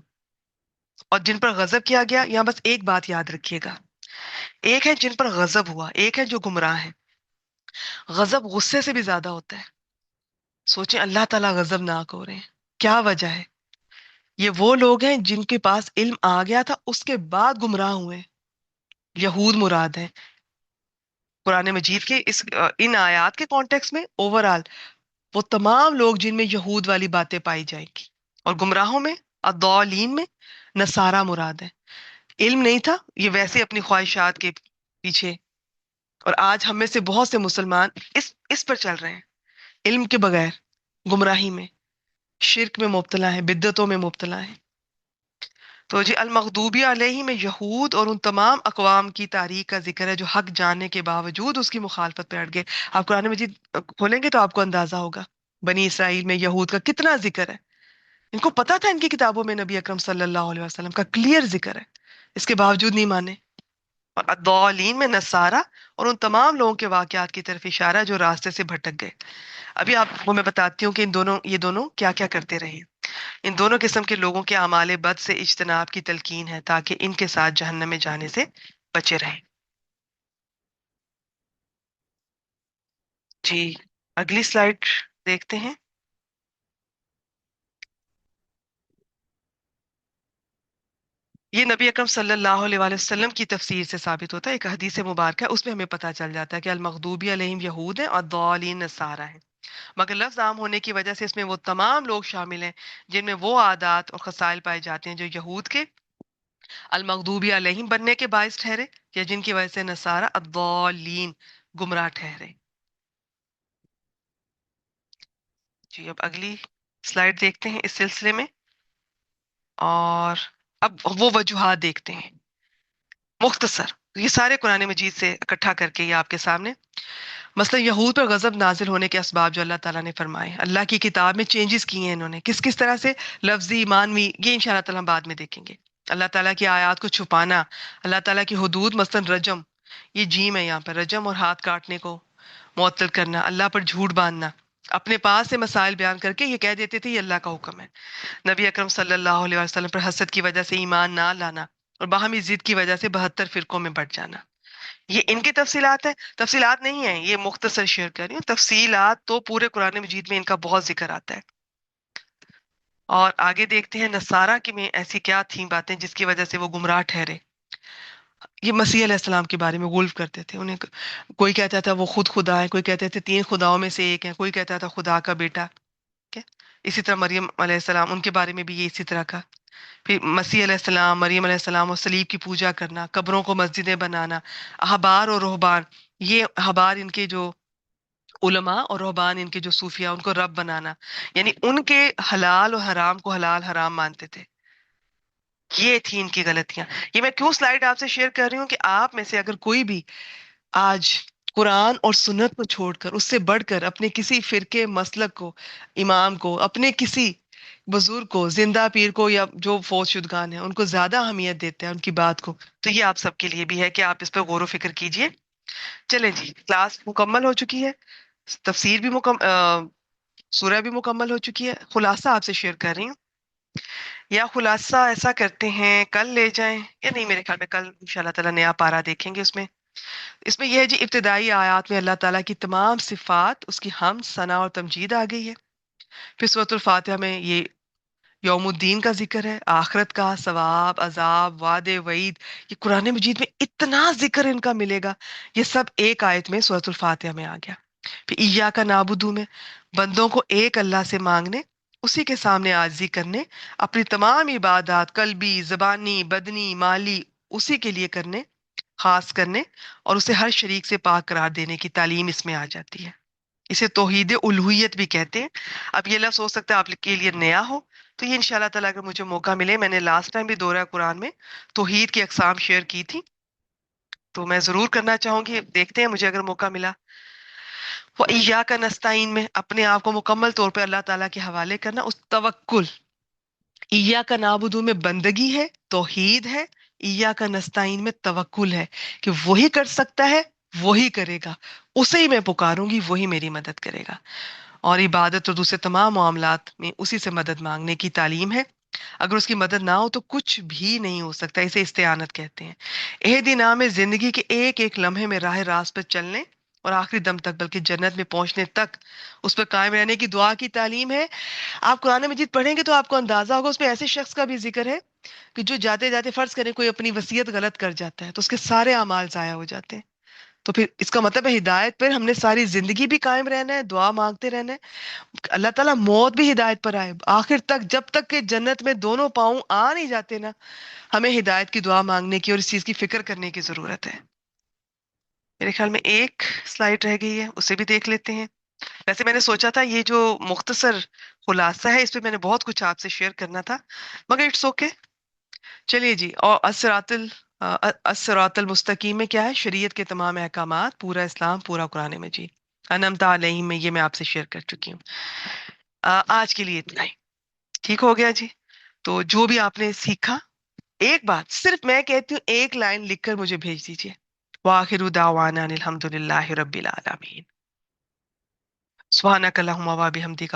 اور جن پر غضب کیا گیا، یہاں بس ایک بات یاد رکھیے گا، ایک ہے جن پر غضب ہوا، ایک ہے جو گمراہ ہے۔ غضب غصے سے بھی زیادہ ہوتا ہے۔ سوچیں اللہ تعالیٰ غضب ناک ہو رہے ہیں، کیا وجہ ہے؟ یہ وہ لوگ ہیں جن کے پاس علم آ گیا تھا اس کے بعد گمراہ ہوئے، یہود مراد ہے۔ قرآن مجید کے ان آیات کے کانٹیکس میں اوورال وہ تمام لوگ جن میں یہود والی باتیں پائی جائیں گی، اور گمراہوں میں، الضالین میں، نصارہ مراد ہے۔ علم نہیں تھا، یہ ویسے اپنی خواہشات کے پیچھے، اور آج ہم میں سے بہت سے مسلمان اس پر چل رہے ہیں، علم کے بغیر، گمراہی میں، شرک میں مبتلا ہے، بدعتوں میں مبتلا ہے۔ تو جی المغضوبی علیہ میں یہود اور ان تمام اقوام کی تاریخ کا ذکر ہے جو حق جاننے کے باوجود اس کی مخالفت پہ اڑ گئے۔ آپ قرآن مجید کھولیں گے تو آپ کو اندازہ ہوگا بنی اسرائیل میں یہود کا کتنا ذکر ہے۔ ان کو پتا تھا ان کی کتابوں میں نبی اکرم صلی اللہ علیہ وسلم کا کلیئر ذکر ہے، اس کے باوجود نہیں مانے۔ اور الضالین میں نصارہ اور ان تمام لوگوں کے واقعات کی طرف اشارہ جو راستے سے بھٹک گئے۔ ابھی آپ کو میں بتاتی ہوں کہ یہ دونوں کیا کیا کرتے رہے ہیں۔ ان دونوں قسم کے لوگوں کے اعمال بد سے اجتناب کی تلقین ہے تاکہ ان کے ساتھ جہنم میں جانے سے بچے رہیں۔ جی اگلی سلائیڈ دیکھتے ہیں۔ یہ نبی اکرم صلی اللہ علیہ وآلہ وسلم کی تفسیر سے ثابت ہوتا ہے، ایک حدیث مبارکہ ہے، اس میں ہمیں پتہ چل جاتا ہے کہ المغضوبی علیہم یہود ہیں اور ضالین نصارہ ہیں۔ مگر لفظ عام ہونے کی وجہ سے اس میں وہ تمام لوگ شامل ہیں جن میں وہ عادات اور خصائل پائے جاتے ہیں جو یہود کے المغضوبی علیہم بننے کے باعث ٹھہرے، یا جن کی وجہ سے نصارہ الضالین گمراہ ٹھہرے۔ جی اب اگلی سلائیڈ دیکھتے ہیں اس سلسلے میں، اور اب وہ وجوہات دیکھتے ہیں مختصر۔ یہ سارے قرآن مجید سے اکٹھا کر کے یہ آپ کے سامنے، مثلا یہود پر غضب نازل ہونے کے اسباب جو اللہ تعالیٰ نے فرمائے، اللہ کی کتاب میں چینجز کیے ہیں انہوں نے کس کس طرح سے، لفظی مانوی، یہ انشاءاللہ تعالیٰ ہم بعد میں دیکھیں گے۔ اللہ تعالیٰ کی آیات کو چھپانا، اللہ تعالیٰ کی حدود مثلا رجم، یہ جیم ہے یہاں پر، رجم اور ہاتھ کاٹنے کو معطل کرنا، اللہ پر جھوٹ باندھنا، اپنے پاس سے مسائل بیان کر کے یہ کہہ دیتے تھے یہ اللہ کا حکم ہے، نبی اکرم صلی اللہ علیہ وسلم پر حسد کی وجہ سے ایمان نہ لانا، اور باہمی ضد کی وجہ سے 72 فرقوں میں بٹ جانا۔ یہ ان کی تفصیلات ہیں، تفصیلات نہیں ہیں، یہ مختصر شیئر کر رہی ہوں، تفصیلات تو پورے قرآن مجید میں ان کا بہت ذکر آتا ہے۔ اور آگے دیکھتے ہیں نصارہ کی میں ایسی کیا تھیں باتیں جس کی وجہ سے وہ گمراہ ٹھہرے۔ یہ مسیح علیہ السلام کے بارے میں غلف کرتے تھے، انہیں کوئی کہتا تھا وہ خود خدا ہے، کوئی کہتے تھے 3 خداؤں میں سے ایک ہے، کوئی کہتا تھا خدا کا بیٹا، ٹھیک ہے؟ اسی طرح مریم علیہ السلام، ان کے بارے میں بھی یہ اسی طرح کا۔ پھر مسیح علیہ السلام، مریم علیہ السلام اور صلیب کی پوجا کرنا، قبروں کو مسجدیں بنانا، احبار اور رہبان، یہ احبار ان کے جو علماء اور رہبان ان کے جو صوفیاء، ان کو رب بنانا، یعنی ان کے حلال اور حرام کو حلال حرام مانتے تھے۔ یہ تھی ان کی غلطیاں۔ یہ میں کیوں سلائیڈ آپ سے شیئر کر رہی ہوں کہ آپ میں سے اگر کوئی بھی آج قرآن اور سنت کو چھوڑ کر، اس سے بڑھ کر اپنے کسی فرقے مسلک کو، امام کو، اپنے کسی بزرگ کو، زندہ پیر کو، یا جو فوت شدگان ہیں ان کو زیادہ اہمیت دیتے ہیں ان کی بات کو، تو یہ آپ سب کے لیے بھی ہے کہ آپ اس پہ غور و فکر کیجئے۔ چلیں جی، کلاس مکمل ہو چکی ہے، تفسیر بھی سورہ بھی مکمل ہو چکی ہے، خلاصہ آپ سے شیئر کر رہی ہوں۔ یا خلاصہ ایسا کرتے ہیں کل لے جائیں، یا نہیں، میرے خیال میں کل انشاءاللہ تعالیٰ نیا پارہ دیکھیں گے۔ اس میں یہ ہے جی، ابتدائی آیات میں اللہ تعالیٰ کی تمام صفات، اس کی حمد، ثنا اور تمجید آ گئی ہے۔ پھر سورۃ الفاتحہ میں یہ یوم الدین کا ذکر ہے، آخرت کا، ثواب، عذاب، وعد، وعید، یہ قرآن مجید میں اتنا ذکر ان کا ملے گا، یہ سب ایک آیت میں سورۃ الفاتحہ میں آ گیا۔ پھر ایاک نعبد میں بندوں کو ایک اللہ سے مانگنے، اسی کے سامنے عاجزی کرنے، اپنی تمام عبادات قلبی، زبانی، بدنی، مالی اسی کے لیے کرنے، خاص کرنے، اور اسے ہر شریک سے پاک قرار دینے کی تعلیم اس میں آ جاتی ہے۔ اسے توحید الوہیت بھی کہتے ہیں۔ اب یہ لفظ ہو سکتا ہے آپ کے لیے نیا ہو، تو یہ انشاءاللہ تعالیٰ اگر مجھے موقع ملے، میں نے لاسٹ ٹائم بھی دورہ قرآن میں توحید کی اقسام شیئر کی تھی، تو میں ضرور کرنا چاہوں گی، دیکھتے ہیں مجھے اگر موقع ملا۔ وَإِيَّاكَ نَسْتَعِينُ میں اپنے آپ کو مکمل طور پہ اللہ تعالیٰ کے حوالے کرنا، اس توکل، ایاک نعبد میں بندگی ہے، توحید ہے، ایاک نستعین میں توکل ہے کہ وہی کر سکتا ہے، وہی کرے گا، اسے ہی میں پکاروں گی، وہی میری مدد کرے گا، اور عبادت اور دوسرے تمام معاملات میں اسی سے مدد مانگنے کی تعلیم ہے۔ اگر اس کی مدد نہ ہو تو کچھ بھی نہیں ہو سکتا، اسے استعانت کہتے ہیں۔ عہد نام ہے زندگی کے ایک ایک لمحے میں راہ راست پر چلنے اور آخری دم تک، بلکہ جنت میں پہنچنے تک اس پر قائم رہنے کی دعا کی تعلیم ہے۔ آپ قرآن مجید پڑھیں گے تو آپ کو اندازہ ہوگا، اس میں ایسے شخص کا بھی ذکر ہے کہ جو جاتے جاتے فرض کریں کوئی اپنی وصیت غلط کر جاتا ہے تو اس کے سارے اعمال ضائع ہو جاتے ہیں۔ تو پھر اس کا مطلب ہے ہدایت پر ہم نے ساری زندگی بھی قائم رہنا ہے، دعا مانگتے رہنا ہے، اللہ تعالیٰ موت بھی ہدایت پر آئے آخر تک، جب تک کہ جنت میں دونوں پاؤں آ نہیں جاتے نا، ہمیں ہدایت کی دعا مانگنے کی اور اس چیز کی فکر کرنے کی ضرورت ہے۔ میرے خیال میں ایک سلائیڈ رہ گئی ہے، اسے بھی دیکھ لیتے ہیں۔ ویسے میں نے سوچا تھا یہ جو مختصر خلاصہ ہے اس پہ میں نے بہت کچھ آپ سے شیئر کرنا تھا، مگر اٹس اوکے۔ چلیے جی، اور الصراط المستقیم میں کیا ہے؟ شریعت کے تمام احکامات، پورا اسلام، پورا قرآن مجید، انعمت علیہم میں یہ میں آپ سے شیئر کر چکی ہوں۔ آج کے لیے اتنا ہی، ٹھیک ہو گیا جی؟ تو جو بھی آپ نے سیکھا، ایک بات صرف میں کہتی ہوں، ایک لائن لکھ کر مجھے بھیج دیجیے، وآخر دعوانا ان الحمد للہ رب العالمین، سبحانک اللہم و بحمدک۔